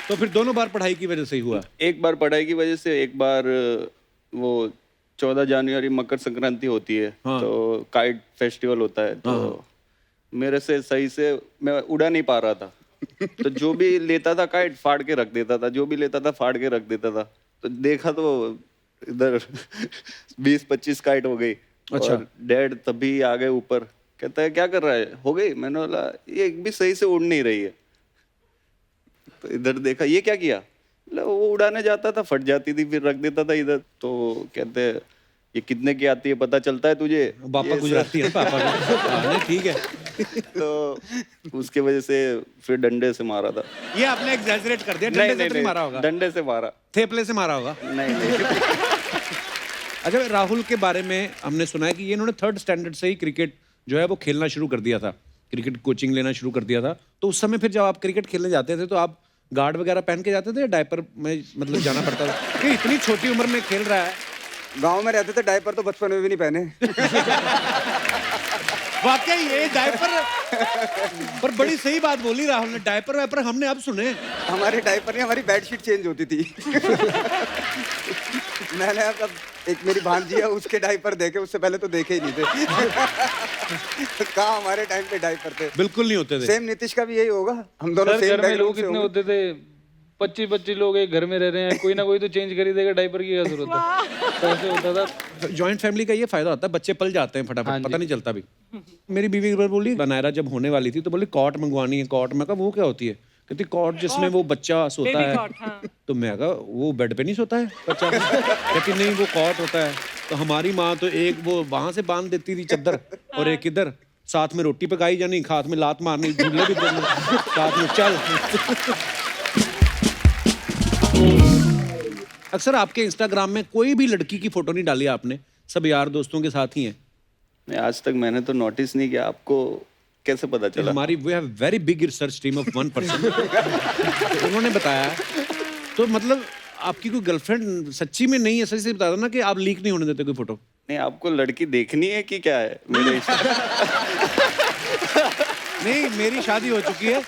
तो फिर दोनों बार पढ़ाई की वजह से ही हुआ? एक बार पढ़ाई की वजह से, एक बार वो 14 जनवरी मकर संक्रांति होती है, हाँ। तो काइट फेस्टिवल होता है, तो मेरे से सही से मैं उड़ा नहीं पा रहा था। तो जो भी लेता था काइट फाड़ के रख देता था, जो भी लेता था फाड़ के रख देता था। तो देखा तो इधर 20-25 काइट हो गई। अच्छा। और डैड तभी आ गए ऊपर, कहता है क्या कर रहा है? हो गई? मैंने बोला ये एक भी सही से उड़ नहीं रही है। तो इधर देखा, ये क्या किया? बोला, वो उड़ाने जाता था फट जाती थी, फिर रख देता था इधर। तो कहते हैं ये कितने की आती है पता चलता है तुझे? पापा ये गुजराती है पापा का। नहीं ठीक है। तो उसके वजह से फिर डंडे से मारा था। ये आपने एग्जैजरेट कर दिया। डंडे से तो नहीं मारा होगा? डंडे से मारा। थेपले से मारा होगा? नहीं। अच्छा राहुल के बारे में हमने सुना है कि ये इन्होंने 3rd स्टैंडर्ड से ही क्रिकेट जो है वो खेलना शुरू कर दिया था, क्रिकेट कोचिंग लेना शुरू कर दिया था। तो उस समय फिर जब आप क्रिकेट खेलने जाते थे तो आप गार्ड वगैरह पहन के जाते थे या डायपर में मतलब जाना पड़ता था? कि इतनी छोटी उम्र में खेल रहा है। गांव में रहते थे, डायपर तो बचपन में भी नहीं पहने। वाकई ये डायपर पर बड़ी सही बात बोली राहुल ने, डायपर वायपर हमने अब सुने। हमारे डायपर नहीं, हमारी बेडशीट चेंज होती थी। मैंने अब एक मेरी भांजी है, उसके डायपर देखे, उससे पहले तो देखे ही नहीं थे। कहाँ हमारे टाइम पे डायपर थे? बिल्कुल नहीं होते थे। सेम नीतीश का भी यही होगा, हम दोनों सर सेम घर में लोग बैकग्राउंड से कितने होंगे। होते थे? 25 लोग एक घर में रह रहे हैं, कोई ना कोई तो चेंज कर ही देगा, डायपर की क्या जरूरत है? तो ऐसे होता था। जॉइंट फैमिली का ये फायदा होता है, बच्चे पल जाते हैं फटाफट, पता नहीं चलता भी। मेरी बीवी एक बार बोली, नायरा जब होने वाली थी तो बोली कॉट मंगवानी है। कॉट, मैं कहा वो क्या होती है? कहती कॉट जिसमें वो बच्चा सोता Baby है। cot, हाँ। तो मैं कहा वो बेड पे नहीं सोता है बच्चा? कहती नहीं वो कॉट होता है। तो हमारी माँ तो एक वो वहां से बांध देती थी चद्दर और एक इधर, साथ में रोटी पकाई जानी, हाथ में लात मारनी, झूले भी देने, साथ में चल। अक्सर आपके इंस्टाग्राम में कोई भी लड़की की फोटो नहीं डाली आपने, सब यार दोस्तों के साथ ही हैं। नहीं, आज तक मैंने तो नोटिस नहीं किया। आपको कैसे पता चला? हमारी we have very big research team of 1%। तो उन्होंने बताया। तो मतलब आपकी कोई गर्लफ्रेंड सच्ची में नहीं है? सच्ची से बता दो ना कि आप लीक नहीं होने देते कोई फोटो। नहीं, आपको लड़की देखनी है कि क्या है मेरे? नहीं मेरी शादी हो चुकी है,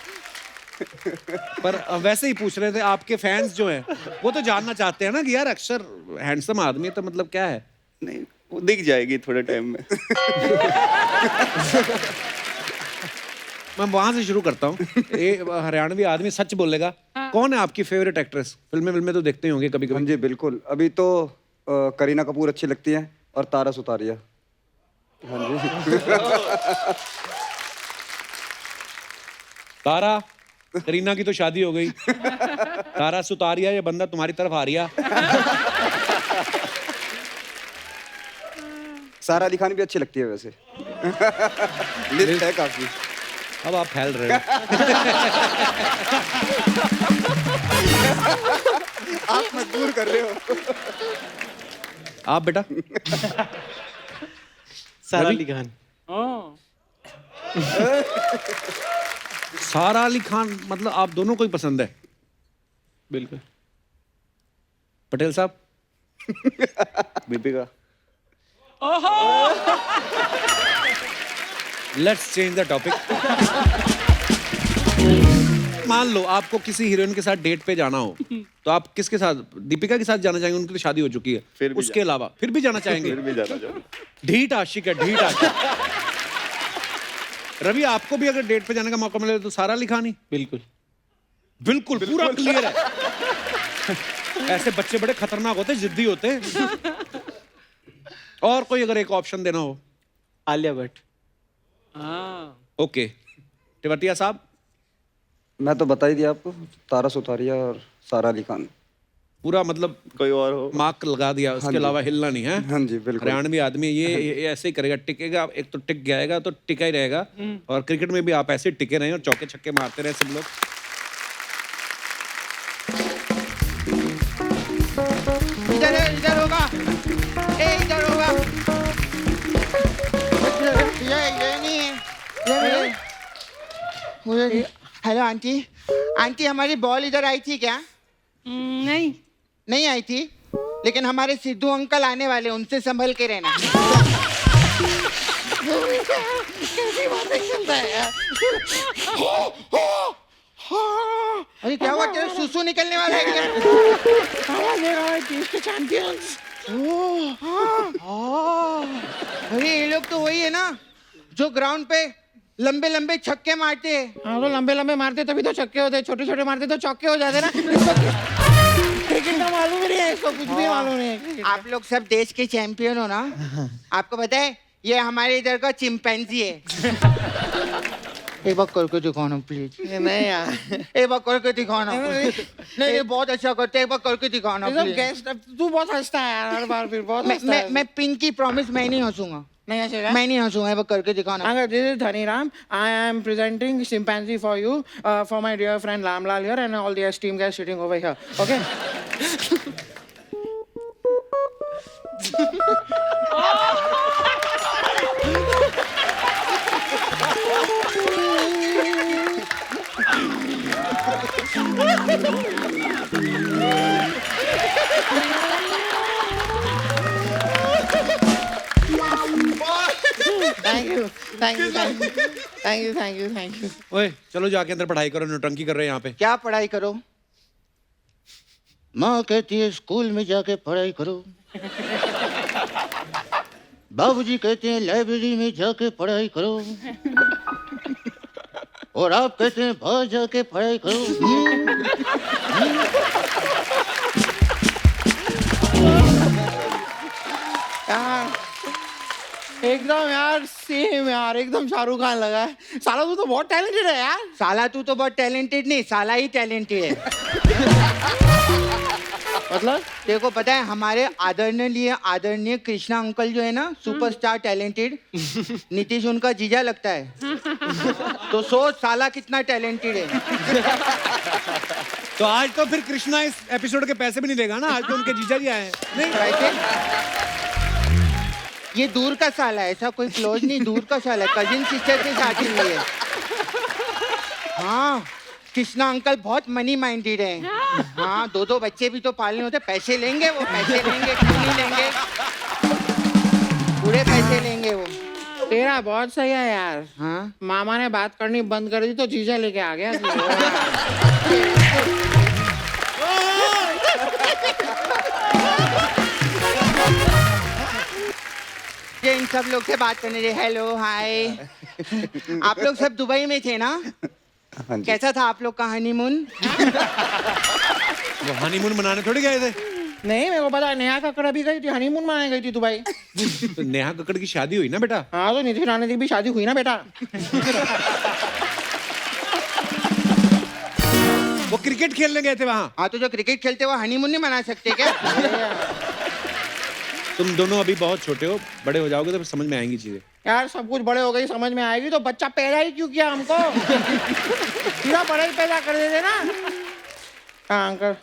पर वैसे ही पूछ रहे थे। आपके फैंस जो हैं वो तो जानना चाहते हैं ना कि यार अक्षर हैंडसम आदमी है, तो मतलब क्या है? नहीं, वो दिख जाएगी थोड़े टाइम में। मैं वहां से शुरू करता हूँ। हरियाणवी आदमी सच बोलेगा। कौन है आपकी फेवरेट एक्ट्रेस? फिल्में तो देखते ही होंगे कभी हाँ कभी। जी बिल्कुल, अभी तो करीना कपूर अच्छी लगती है और तारा सुतारिया। हाँ जी। तारा, करीना की तो शादी हो गई। तारा सुतारिया, ये बंदा तुम्हारी तरफ आ रिया। सारा अली खान भी अच्छी लगती है वैसे। लिस्ट है काफी। अब आप फैल रहे हो। आप मजबूर कर रहे हो। आप बेटा? सारा अली खान। ओह, सारा अली खान, मतलब आप दोनों को ही पसंद है? बिल्कुल। पटेल साहब? Deepika. Let's change the topic. मान लो आपको किसी हीरोइन के साथ डेट पे जाना हो, तो आप किसके साथ? दीपिका के साथ जाना चाहेंगे? उनकी तो शादी हो चुकी है। फिर भी उसके अलावा फिर भी जाना चाहेंगे? फिर भी जाना चाहूंगा। ढीठ आशिक है, ढीठ आशिक। रवि, आपको भी अगर डेट पे जाने का मौका मिले तो सारा अली खान ही? बिल्कुल। बिल्कुल पूरा क्लियर है। ऐसे बच्चे बड़े खतरनाक होते, जिद्दी होते। और कोई अगर एक ऑप्शन देना हो? आलिया भट्ट। ओके, टिवटिया साहब? मैं तो बता ही दिया आपको, तारा सुतारिया और सारा अली खान। पूरा मतलब कोई और हो? मार्क लगा दिया, उसके अलावा हिलना नहीं है। हाँ जी बिल्कुल। हरियाणवी आदमी ये ऐसे ही करेगा, टिकेगा, एक तो टिक जाएगा तो टिका ही रहेगा। और क्रिकेट में भी आप ऐसे टिके रहे और चौके छक्के मारते रहे सब लोग। इधर होगा, इधर होगा। ये नहीं है, ये मुझे। हेलो आंटी, आंटी हमारी बॉल इधर आई थी क्या? नहीं। नहीं आई थी, लेकिन हमारे सिद्धू अंकल आने वाले, उनसे संभल के रहना। कैसी बातें करता है यार। अरे क्या हुआ, तेरे सुसु निकलने वाला है क्या? आवाज दे रहा है टीम के चैंपियंस। अरे ये लोग तो वही है ना जो ग्राउंड पे लंबे लंबे छक्के मारते हैं। हाँ तो लंबे लंबे मारते तभी तो छक्के होते, छोटे छोटे मारते तो चौके हो जाते ना। लेकिन तो मालूम ही नहीं है इसको, कुछ भी मालूम नहीं है। आप लोग सब देश के चैंपियन हो ना। आपको पता है ये हमारे इधर का चिंपैंजी है। एक बार करके दिखाना प्लीज। नहीं यार, एक बार करके दिखाना। नहीं ये बहुत अच्छा करते, एक बार करके दिखाना प्लीज। तू बहुत हंसता है यार हर बार, फिर बहुत मैं पिंकी प्रॉमिस मैं नहीं हंसूंगा। नहीं हंसेगा? मैं नहीं हंसूंगा, एक बार करके दिखाना। This is Dhaniram. I am presenting chimpanzee for you, for my dear friend Lamlal here and all the esteemed guys sitting over here. Okay? Thank you. ओए चलो जाके अंदर पढ़ाई करो, नौटंकी कर रहे हैं यहाँ पे। क्या पढ़ाई करो? माँ कहती है स्कूल में जाके पढ़ाई करो। बाबूजी कहते हैं लाइब्रेरी में जाके पढ़ाई करो। और आप कहते हैं बाहर जाके पढ़ाई करो। यार एकदम यार सेम यार, एकदम शाहरुख खान लगा है। साला तू तो बहुत टैलेंटेड है यार। साला तू तो बहुत टैलेंटेड नहीं, साला ही टैलेंटेड है। मतलब देखो पता है हमारे आदरणीय कृष्णा अंकल जो है ना, सुपरस्टार टैलेंटेड, नीतीश उनका जीजा लगता है। तो सोच साला कितना टैलेंटेड है। तो आज तो फिर कृष्णा इस एपिसोड के पैसे भी नहीं देगा ना, आज तो उनके जीजा जी आए हैं। नहीं वैसे ये दूर का साला है, ऐसा कोई क्लोज नहीं, दूर का साला है, कजिन सिस्टर से शादी हुई है। हाँ कृष्णा अंकल बहुत मनी माइंडेड है। हाँ दो बच्चे भी तो पालने होते, पैसे लेंगे वो, पैसे लेंगे, क्यों नहीं लेंगे, पूरे पैसे लेंगे वो। तेरा बहुत सही है यार। हाँ मामा ने बात करनी बंद कर दी तो जीजा लेके आ गया। ये इन सब लोग से बात करने दे। Hello hi. आप लोग सब दुबई में थे ना? हाँ जी। कैसा था आप लोग का हनीमून? वो हनीमून मनाने थोड़ी गए थे। नहीं मेरे को पता है, नेहा कक्कड़ अभी गई थी, हनीमून मनाने गई थी दुबई। तो नेहा कक्कड़ की शादी हुई ना बेटा। हाँ तो नीतीश राणे की भी शादी हुई ना बेटा। वो क्रिकेट खेलने गए थे वहाँ। हाँ तो जो क्रिकेट खेलते हो हनीमून नहीं मना सकते क्या? तुम दोनों अभी बहुत छोटे हो, बड़े हो जाओगे तो फिर समझ में आएंगी चीजें। यार सब कुछ बड़े हो गई, समझ में आएगी। तो बच्चा पैदा ही क्यों किया हमको? सीधा बड़ा ही पैदा कर देते ना। हाँ अंकल,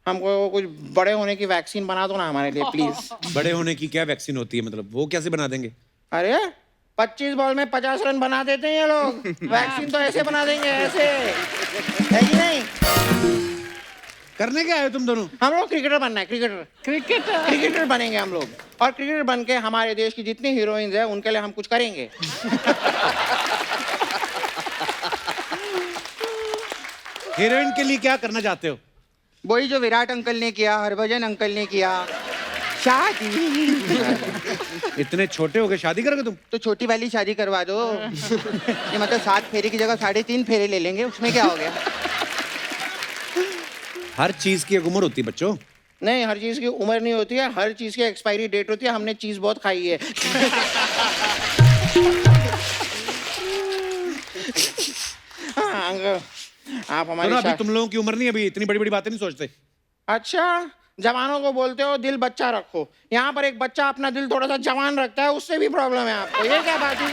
हमको कुछ बड़े होने की वैक्सीन बना दो ना हमारे लिए प्लीज। बड़े होने की क्या वैक्सीन होती है, मतलब वो कैसे बना देंगे? अरे 25 बॉल में 50 रन बना देते हैं ये लोग। वैक्सीन तो ऐसे बना देंगे, ऐसे है कि नहीं? करने क्या आए तुम दोनों? हम लोग क्रिकेटर बनना है, क्रिकेटर बनेंगे हम लोग, और क्रिकेटर बन के हमारे देश की जितनी हीरोइंस है उनके लिए हम कुछ करेंगे। हीरोइन के लिए क्या करना चाहते हो? वही जो विराट अंकल ने किया, हरभजन अंकल ने किया, शादी। इतने छोटे हो गए, शादी करोगे तुम? तो छोटी वाली शादी करवा दो। ये मतलब 7 फेरे की जगह 3.5 फेरे ले लेंगे, उसमें क्या हो गया? हर चीज की एक उम्र होती है बच्चों। नहीं, हर चीज की उम्र नहीं होती है, हर चीज की एक्सपायरी डेट होती है। हमने चीज बहुत खाई है। हाँ, अंकल, आप हमारी अभी तुम लोगों की उम्र नहीं, अभी इतनी बड़ी बड़ी बातें नहीं सोचते। अच्छा, जवानों को बोलते हो दिल बच्चा रखो, यहाँ पर एक बच्चा अपना दिल थोड़ा सा जवान रखता है, उससे भी प्रॉब्लम है आपको। ये क्या बात है?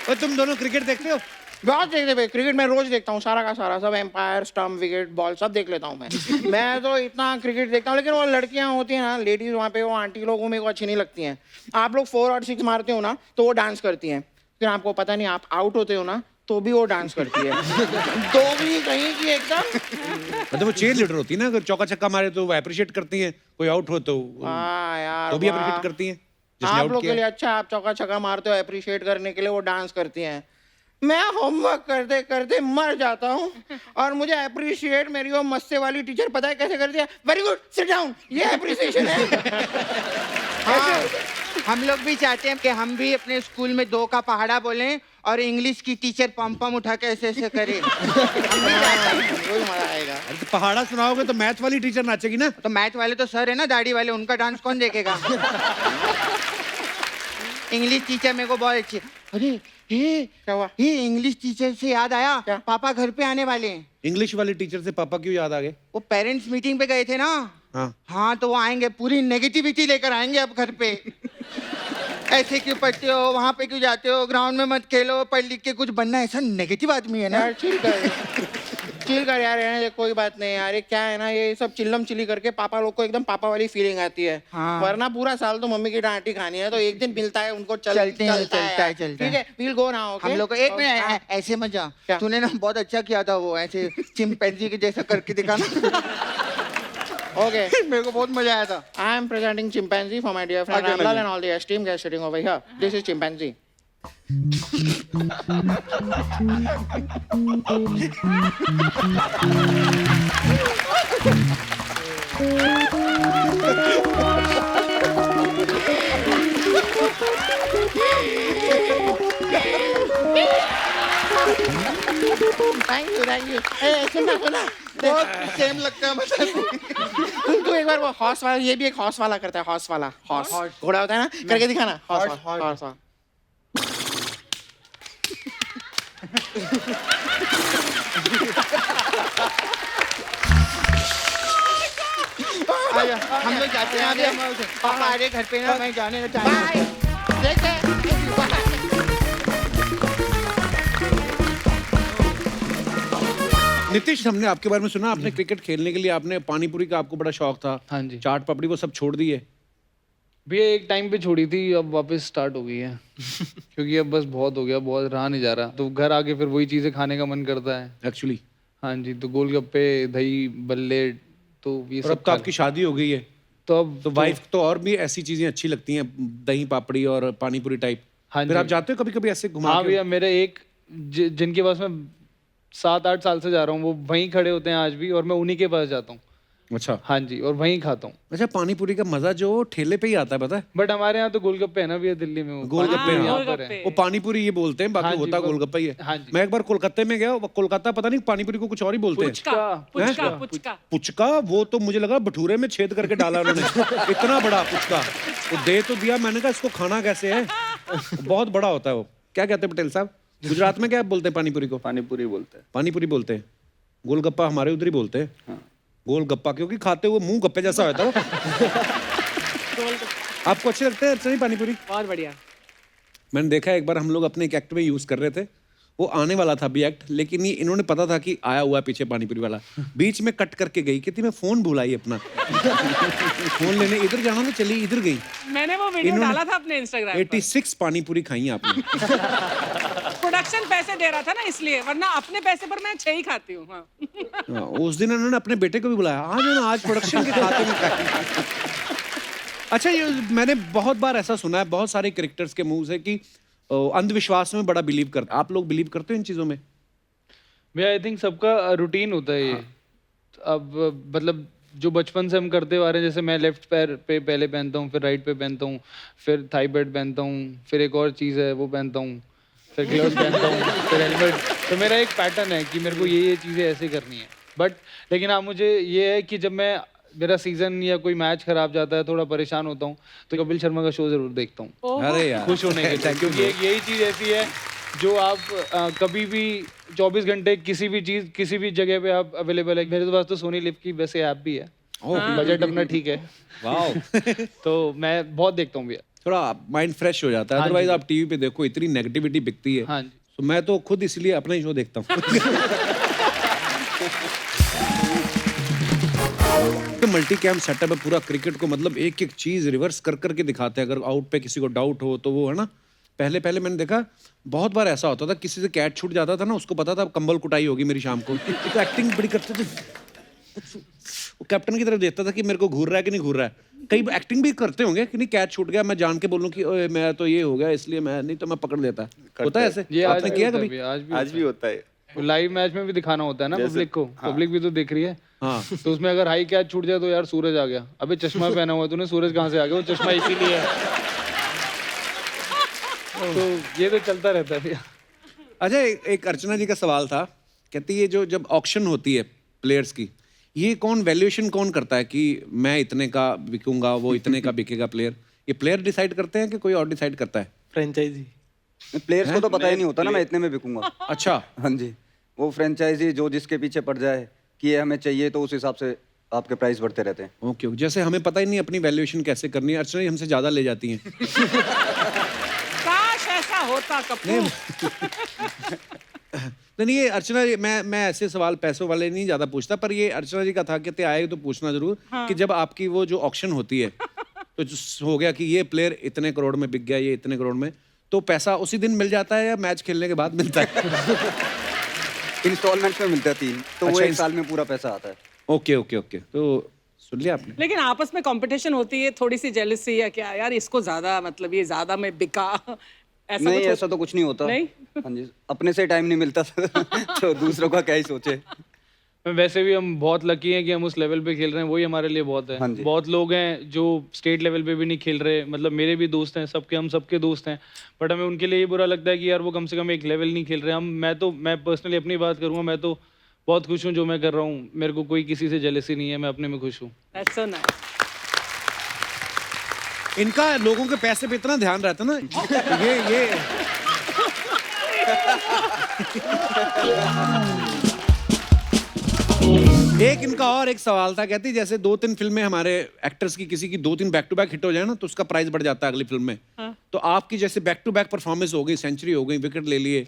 और तुम दोनों क्रिकेट देखते हो? बहुत देखते भाई, क्रिकेट मैं रोज देखता हूँ, सारा का सारा, सब एम्पायर, स्टंप, विकेट, बॉल सब देख लेता हूँ मैं। मैं तो इतना क्रिकेट देखता हूँ, लेकिन वो लड़कियाँ होती हैं ना, लेडीज वहाँ पे, वो आंटी लोग, वो मेरे को अच्छी नहीं लगती हैं। आप लोग 4 और 6 मारते हो ना तो वो डांस करती हैं, फिर आपको पता नहीं, आप आउट होते हो ना तो भी वो डांस करती है। दो भी कहीं की एकदम। मतलब वो चेयर लीडर होती है ना, अगर चौका छक्का मारे तो वो अप्रिशिएट करती हैं, कोई आउट हो तो हाँ यार, तो भी वाह। अप्रिशिएट करती हैं जिसने आप आउट लोग के किया। लिए अच्छा, आप चौका छक्का मारते हो, अप्रिशिएट करने के लिए वो डांस करती हैं। मैं होमवर्क करते करते मर जाता हूँ, और मुझे अप्रिशिएट मेरी वो मस्से वाली टीचर पता है कैसे करती है? वेरी गुड, सिट डाउन, ये अप्रिसिएशन है। हाँ, हम लोग भी चाहते हैं कि हम भी अपने स्कूल में 2 का पहाड़ा बोलें और इंग्लिश की टीचर पम पम उठा के ऐसे ऐसे करे। वही मजा आएगा। अरे तो पहाड़ा सुनाओगे तो मैथ वाली टीचर नाचेगी ना। तो मैथ वाले तो सर है ना, दाढ़ी वाले, उनका डांस कौन देखेगा? इंग्लिश टीचर मेरे को बहुत अच्छी। अरे ये क्या हुआ? ये इंग्लिश टीचर से याद आया, क्या? पापा घर पे आने वाले हैं। इंग्लिश वाली टीचर से पापा क्यों याद आ गए? वो पेरेंट्स मीटिंग पे गए थे ना। हाँ, हाँ, तो वो आएंगे, पूरी नेगेटिविटी लेकर आएंगे अब घर पे। ऐसे क्यों पढ़ते हो, वहाँ पे क्यों जाते हो, ग्राउंड में मत खेलो, पढ़ लिख के कुछ बनना। ऐसा नेगेटिव आदमी है ना। यार चिल कर यार, रहने दे, कोई बात नहीं यार। ये क्या है ना, ये सब चिल्लम चिल्ली करके पापा लोग को एकदम पापा वाली फीलिंग आती है। हाँ। वरना पूरा साल तो मम्मी की डांटी खानी है, तो एक दिन मिलता है उनको, चलता है, चलता चलता है। ठीक है, वील गो नाउ, ओके? हम लोग को एक मिनट ऐसे मत जा। क्या? तूने ना बहुत अच्छा किया था, वो ऐसे चिंपैंजी के जैसा करके दिखाना। ओके, मेरे को बहुत मजा आया था। I am presenting chimpanzee for my dear friend Okay, Ramlal Nagin. and all the esteemed guests sitting over here. This is chimpanzee. Thank you. Hey, सुना। बहुत सेम लगता है मतलब। तू एक बार वो हॉर्स वाला, ये भी एक हॉर्स वाला करता है, हॉर्स वाला, हॉर्स घोड़ा होता है ना, करके दिखाना। हॉर्स वाला। हम लोग जाते हैं अभी, पापा आ रहे घर पे ना, मैं जाने का बाय। देख नीतीश, हमने आपके बारे में सुना, आपने क्रिकेट खेलने के लिए आपने पानी पूरी का आपको बड़ा शौक था। हाँ जी। चाट पापड़ी वो सब छोड़ दिए? भैया एक टाइम पे छोड़ी थी, अब वापस स्टार्ट हो गई है। क्योंकि अब बस बहुत हो गया, बहुत रहा नहीं जा रहा, तो घर आके फिर वही चीजें खाने का मन करता है। एक्चुअली हाँ जी, तो गोलगप्पे, दही बल्ले, तो ये और सब अब तो आपकी शादी हो गई है, तो अब तो वाइफ तो और भी ऐसी चीजें अच्छी लगती हैं, दही पापड़ी और पानी पूरी टाइप। हाँ फिर जी। आप जाते हो कभी कभी ऐसे घुमा हाँ के? भैया, मेरे एक जिनके पास मैं 7-8 साल से जा रहा हूँ, वो वहीं खड़े होते हैं आज भी, और मैं उन्हीं के पास जाता हूँ। अच्छा हाँ जी, और वहीं खाता हूँ। अच्छा, पानी पूरी का मजा जो ठेले पे ही आता है, पता है? बट हमारे यहाँ तो गोलगप्पे है ना भैया, दिल्ली में वो गोलगप्पे, पानी पूरी हाँ। यहाँ पर है। वो पानी पूरी ये बोलते हैं, बाकी हाँ जी, होता वो- गोलगप्पा ही है। हाँ जी। मैं एक बार कोलकाता में गया, वो कोलकाता पता नहीं पानी पूरी को कुछ और ही बोलते हैं। पुचका। पुचका, वो तो मुझे लगा भटूरे में छेद करके डाला उन्होंने। इतना बड़ा पुचका, वो दे तो दिया, मैंने कहा इसको खाना कैसे है, बहुत बड़ा होता है वो। क्या कहते हैं पटेल साहब, गुजरात में क्या बोलते हैं पानी पूरी को? पानी पूरी बोलते हैं। पानी पूरी बोलते हैं। गोलगप्पा हमारे उधर ही बोलते हैं। हाँ। गोलगप्पा क्योंकि खाते हुए मुंह गप्पे जैसा होता है वो। आपको अच्छे लगते हैं नहीं पानी पूरी? बहुत बढ़िया। मैंने देखा एक बार हम लोग अपने एक एक्ट में यूज कर रहे थे, वो आने वाला था भी एक्ट, लेकिन ये इन्होंने पता था कि आया हुआ है पीछे पानीपुरी वाला, बीच में कट करके गई, कहती मैं फोन भुलाई अपना। फोन लेने इधर जाना तो चली इधर गई। मैंने वो वीडियो इन्होंने डाला था अपने इंस्टाग्राम पर। 86 पानीपुरी खाई आपने। प्रोडक्शन पैसे दे रहा था ना इसलिए, वरना अपने पैसे पर मैं 6 ही खाती हूँ। हाँ। हाँ, उस दिन उन्होंने अपने बेटे को भी बुलाया, आज ना आज प्रोडक्शन के खाते में खाएंगे। अच्छा, ये मैंने बहुत बार ऐसा सुना है बहुत सारे क्रिकेटर्स के मुंह से कि अंधविश्वास में बड़ा बिलीव करते, आप लोग बिलीव करते हो इन चीजों में? भैया आई थिंक सबका रूटीन होता है ये। अब मतलब जो बचपन से हम करते आ रहे हैं, जैसे मैं लेफ्ट पैर पे पहले पहनता हूँ, फिर राइट पे पहनता हूँ, फिर थाई बेल्ट पहनता हूँ, फिर एक और चीज़ है वो पहनता हूँ, फिर ग्लव्स पहनता हूँ, फिर हेलमेट। तो मेरा एक पैटर्न है कि मेरे को ये चीज़ें ऐसे करनी है। बट लेकिन हाँ, मुझे ये है कि जब मैं मेरा सीजन या कोई मैच खराब जाता है, थोड़ा परेशान होता हूँ, तो कपिल शर्मा का शो जरूर देखता हूँ अरे यार, खुश होने के लिए, क्योंकि एक यही चीज़ ऐसी है जो आप कभी भी 24 घंटे किसी भी चीज़ किसी भी जगह पे आप अवेलेबल है। मेरे पास तो सोनी लिव की वैसे ऐप भी है, बजट अपना ठीक है। वाह। तो मैं बहुत देखता हूँ भैया। थोड़ा माइंड फ्रेश हो जाता है, अदरवाइज आप टीवी पे देखो इतनी नेगेटिविटी बिकती है। हाँ जी। तो मैं तो खुद इसलिए अपना ही शो देखता हूँ। तो मल्टी कैम सेटअप है पूरा, क्रिकेट को मतलब एक एक चीज रिवर्स कर करके दिखाते हैं। अगर आउट पे किसी को डाउट हो तो वो है ना, पहले पहले मैंने देखा बहुत बार ऐसा होता था, किसी से कैच छूट जाता था ना, उसको पता था अब कंबल कुटाई होगी मेरी शाम को, तो एक्टिंग बड़ी करते थे। वो कैप्टन की तरफ देखता था कि मेरे को घूर रहा है कि नहीं घूर रहा है। कई एक्टिंग भी करते होंगे कि नहीं कैच छूट गया, मैं जान के बोलूं कि ओए मैं तो ये हो गया इसलिए मैं नहीं, तो मैं पकड़ लेता। होता है ऐसे? ये आपने किया कभी? आज भी होता है। लाइव मैच में भी दिखाना होता है ना पब्लिक को, पब्लिक भी तो देख रही है। हाँ। तो उसमें अगर हाई कैच छूट जाए तो यार सूरज आ गया, अबे चश्मा पहना हुआ तूने, सूरज कहाँ से आ गया? वो चश्मा इसीलिए है। तो ये तो चलता रहता है भैया। अच्छा, एक अर्चना जी का सवाल था, कहती है जो जब ऑक्शन होती है प्लेयर्स की, ये कौन वैल्यूएशन कौन करता है कि मैं इतने का बिकूंगा, वो इतने का बिकेगा प्लेयर? ये प्लेयर डिसाइड करते हैं कि कोई और डिसाइड करता है? फ्रेंचाइजी। प्लेयर्स को तो पता ही नहीं होता ना मैं इतने में बिकूंगा। अच्छा। हाँ जी, वो फ्रेंचाइजी जो जिसके पीछे पड़ जाए कि ये हमें चाहिए, तो उस हिसाब से आपके प्राइस बढ़ते रहते हैं। ओके, जैसे हमें पता ही नहीं अपनी वैल्यूएशन कैसे करनी है, अर्चना जी हमसे ज्यादा ले जाती हैं। काश ऐसा होता कपूर। नहीं, ये अर्चना जी, मैं ऐसे सवाल पैसों वाले नहीं ज्यादा पूछता, पर ये अर्चना जी का था, कहते आए तो पूछना जरूर कि जब आपकी वो जो ऑक्शन होती है तो हो गया कि ये प्लेयर इतने करोड़ में बिक गया, ये इतने करोड़ में, तो पैसा उसी दिन मिल जाता है या मैच खेलने के बाद मिलता है? इंस्टॉलमेंट्स में मिलते हैं 3, तो वो अच्छा, एक साल में पूरा पैसा आता है। ओके ओके ओके, तो सुन लिया आपने। लेकिन आपस में कंपटीशन होती है, थोड़ी सी जेलसी या क्या, यार इसको ज्यादा, मतलब ये ज्यादा में बिका, ऐसा नहीं, कुछ ऐसा तो कुछ नहीं होता। नहीं? हाँ जी, अपने से टाइम नहीं मिलता तो दूसरों का क्या ही सोचे। वैसे भी हम बहुत लकी हैं कि हम उस लेवल पे खेल रहे हैं, वही हमारे लिए बहुत है। हाँ जी। बहुत लोग हैं जो स्टेट लेवल पे भी नहीं खेल रहे, मतलब मेरे भी दोस्त हैं, सबके हम सबके दोस्त हैं, बट हमें उनके लिए ये बुरा लगता है कि यार वो कम से कम एक लेवल नहीं खेल रहे। मैं पर्सनली अपनी बात करूँगा, मैं तो बहुत खुश हूँ जो मैं कर रहा हूँ, मेरे को कोई किसी से जेलसी नहीं है, मैं अपने में खुश हूँ। That's so nice. इनका लोगों के पैसे पे इतना ध्यान रहता है ना, ये एक इनका और एक सवाल था, कहती जैसे 2-3 फिल्में हमारे एक्टर्स की किसी की 2-3 बैक टू बैक हिट हो जाए ना, तो उसका प्राइस बढ़ जाता है अगली फिल्म में। तो आपकी जैसे बैक टू बैक परफॉर्मेंस हो गई, सेंचुरी हो गई, विकेट ले लिए,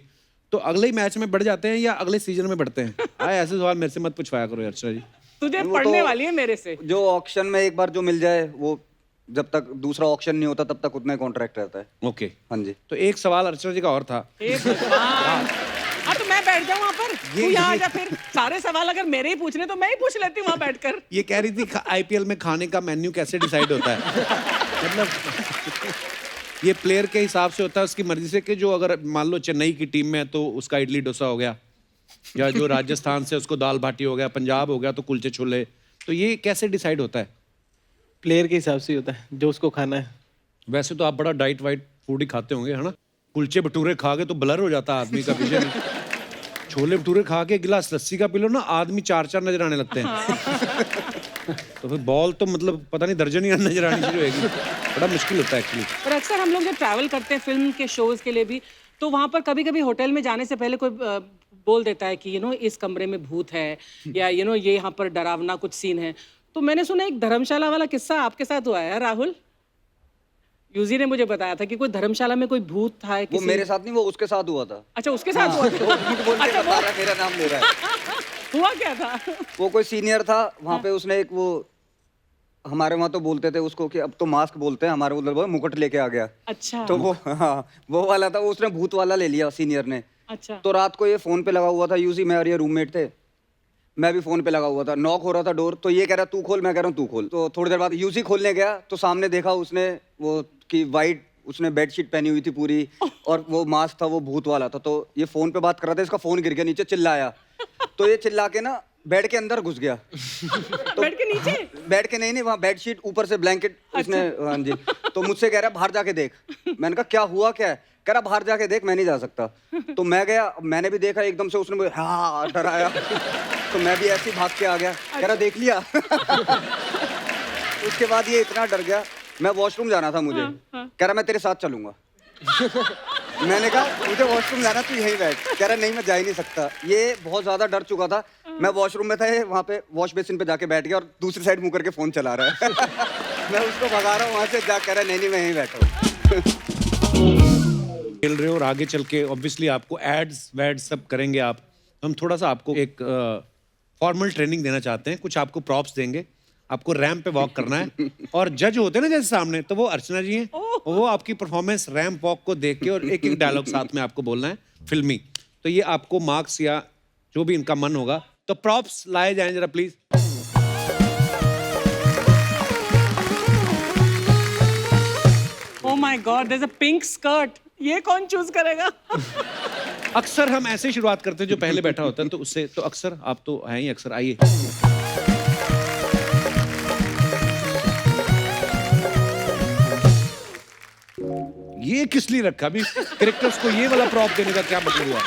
तो अगले ही मैच में बढ़ जाते हैं या अगले सीजन में बढ़ते हैं? ऐसे सवाल मेरे से मत पूछवाया करो अर्चना जी। तुझे वो पढ़ने तो- वाली है मेरे से। जो ऑक्शन में एक बार जो मिल जाए, वो जब तक दूसरा ऑक्शन नहीं होता तब तक उतना ही कॉन्ट्रैक्ट रहता है। ओके, हाँ जी। तो एक सवाल अर्चना जी का और था। हे भगवान। हाँ, तो मैं बैठ जाऊँ वहाँ पर, तू यहाँ आ जा। फिर सारे सवाल अगर मेरे ही पूछने तो मैं ही पूछ लेती हूँ वहाँ बैठकर। ये कह रही थी आईपीएल में खाने का मेन्यू कैसे डिसाइड होता है? मतलब ये प्लेयर के हिसाब से होता है, उसकी मर्जी से, कि जो अगर मान लो चेन्नई की टीम में है तो उसका इडली डोसा हो गया, या जो राजस्थान से उसको दाल बाटी हो गया, पंजाब हो गया तो कुलचे छोले, तो ये कैसे डिसाइड होता है? प्लेयर के हिसाब से ही होता है जो उसको खाना है। वैसे तो आप बड़ा डाइट वाइट फूड ही खाते होंगे, है ना? कुलचे भटूरे खा के तो ब्लर हो जाता है आदमी का विजन। छोले भटूरे खा के गिलास लस्सी का पी लो ना, आदमी 4-4 नजर आने लगते हैं। तो फिर बॉल तो मतलब पता नहीं दर्जन ही नजर आनी शुरू होगी। बड़ा मुश्किल होता है एक्चुअली। और अक्सर हम लोग जब ट्रैवल करते हैं फिल्म के शोज के लिए भी, तो वहाँ पर कभी कभी होटल में जाने से पहले कोई बोल देता है कि इस कमरे में भूत है, या ये यहाँ पर डरावना कुछ सीन है। तो मैंने सुना एक धर्मशाला वाला किस्सा आपके साथ हुआ है राहुल? यूजी ने मुझे बताया था कि कोई धर्मशाला में कोई भूत था। वो मेरे साथ नहीं, वो उसके साथ हुआ था। अच्छा, उसके साथ हुआ था। अच्छा, बता रहा है, मेरा नाम ले रहा है। हुआ क्या था? वो कोई सीनियर था वहाँ पे, उसने एक वो हमारे वहाँ तो बोलते थे उसको कि अब तो मास्क बोलते हैं, हमारे उधर मुकुट लेके आ गया। अच्छा। तो वो, हाँ, वो वाला था। वो उसने भूत वाला ले लिया सीनियर ने अच्छा। तो रात को ये फोन पे लगा हुआ था, यूजी मैं और ये रूममेट थे, मैं भी फोन पे लगा हुआ था, नॉक हो रहा था डोर, तो ये कह रहा तू खोल, मैं कह रहा हूँ तू खोल। तो थोड़ी देर बाद यूजी खोलने गया तो सामने देखा उसने वो कि वाइट उसने बेडशीट पहनी हुई थी पूरी और वो मास्क था वो भूत वाला था। तो ये फोन पे बात कर रहा था, इसका फोन गिर गया नीचे, चिल्लाया, तो ये चिल्ला के ना बेड के अंदर घुस गया। तो बेड के नीचे? बेड के नहीं वहाँ बेडशीट ऊपर से ब्लैंकेट उसने, हाँ जी। तो मुझसे कह रहा बाहर जाके देख। मैंने कहा क्या हुआ क्या है? कह रहा बाहर जाके देख, मैं नहीं जा सकता। तो मैं गया, मैंने भी देखा, एकदम से उसने मुझे हाँ डराया। तो मैं भी ऐसे ही भाग के आ गया। कह रहा देख लिया। उसके बाद ये इतना डर गया, मैं वॉशरूम जाना था मुझे, कह रहा मैं तेरे साथ चलूंगा। मैंने कहा मुझे वॉशरूम जाना, तू यहीं बैठ। कह रहा नहीं मैं जा ही नहीं सकता। ये बहुत ज्यादा डर चुका था। मैं वॉशरूम में था, ये वहाँ पे वॉश बेसिन पे जाके बैठ गया और दूसरी साइड मुंह करके फोन चला रहा है। मैं उसको भगा रहा हूँ वहाँ से, जा कह रहा नहीं मैं यहीं बैठा हूँ। खेल रहे हो और आगे चल के ऑब्वियसली आपको एड्स वैड्स सब करेंगे आप। हम थोड़ा सा आपको एक फॉर्मल ट्रेनिंग देना चाहते हैं। कुछ आपको प्रॉप्स देंगे, आपको रैंप पे वॉक करना है और जज होते हैं ना जैसे सामने, तो वो अर्चना जी हैं। वो आपकी परफॉर्मेंस रैंप वॉक को देख के और एक एक डायलॉग साथ में आपको बोलना है फिल्मी। तो ये आपको मार्क्स या जो भी इनका मन होगा, तो प्रॉप्स लाए जाएं जरा please. Oh my god, there is a pink skirt. ये कौन चूज करेगा? अक्सर हम ऐसे ही शुरुआत करते हैं, जो पहले बैठा होता है तो उससे, तो अक्सर आप तो हैं ही अक्सर, आइए। ये किस लिए रखा अभी कैरेक्टर्स को? ये वाला प्रॉप देने का क्या मतलब हुआ?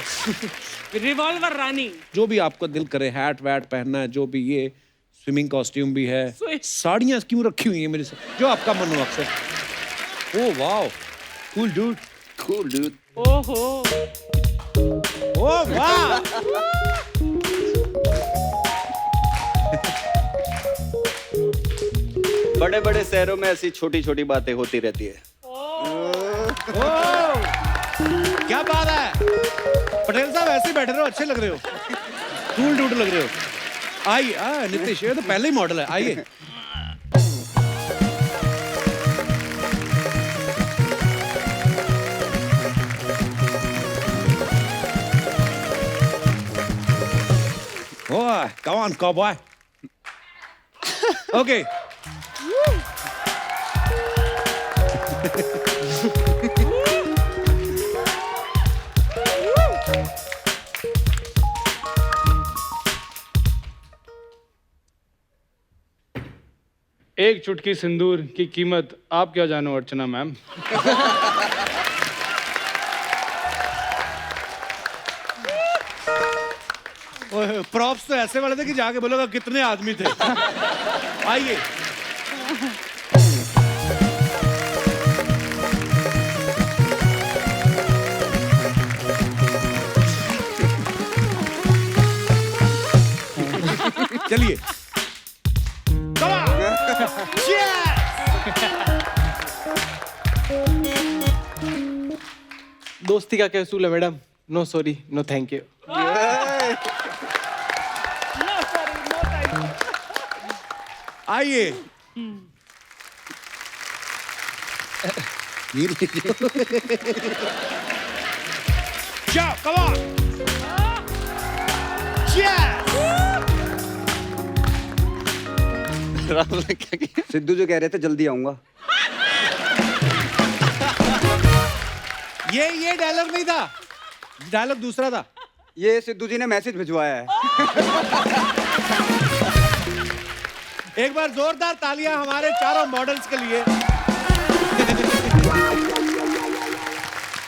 रिवॉल्वर रानी। जो भी आपको दिल करे, हैट वैट पहनना है, जो भी, ये स्विमिंग कॉस्ट्यूम भी है, साड़ियाँ क्यों रखी हुई हैं मेरे साथ, जो आपका मन हो अक्सर। Oh wow, cool dude, cool dude. ओहो। ओह वाह। बड़े बड़े शहरों में ऐसी छोटी छोटी बातें होती रहती है। ओह क्या बात है, पटेल साहब ऐसे ही बैठे रहो, अच्छे लग रहे हो, कूल डूड लग रहे हो। आइए नितिश, ये तो पहले ही मॉडल है, आइए। Oh, come on, cowboy. Okay. एक चुटकी सिंदूर की कीमत आप क्या जानो अर्चना मैम। प्रॉप्स तो ऐसे वाले थे कि जाके बोलोगा कितने आदमी थे। आइए। चलिए। Come on! Yes! दोस्ती का क्या उसूल है madam? No sorry, no thank you. आइए। जाओ, come on! Yes! राहुल ने क्या किया? सिद्धू जो कह रहे थे जल्दी आऊंगा। ये डायलॉग नहीं था, डायलॉग दूसरा था। ये सिद्धू जी ने मैसेज भिजवाया है। एक बार जोरदार तालियां हमारे चारों मॉडल्स के लिए।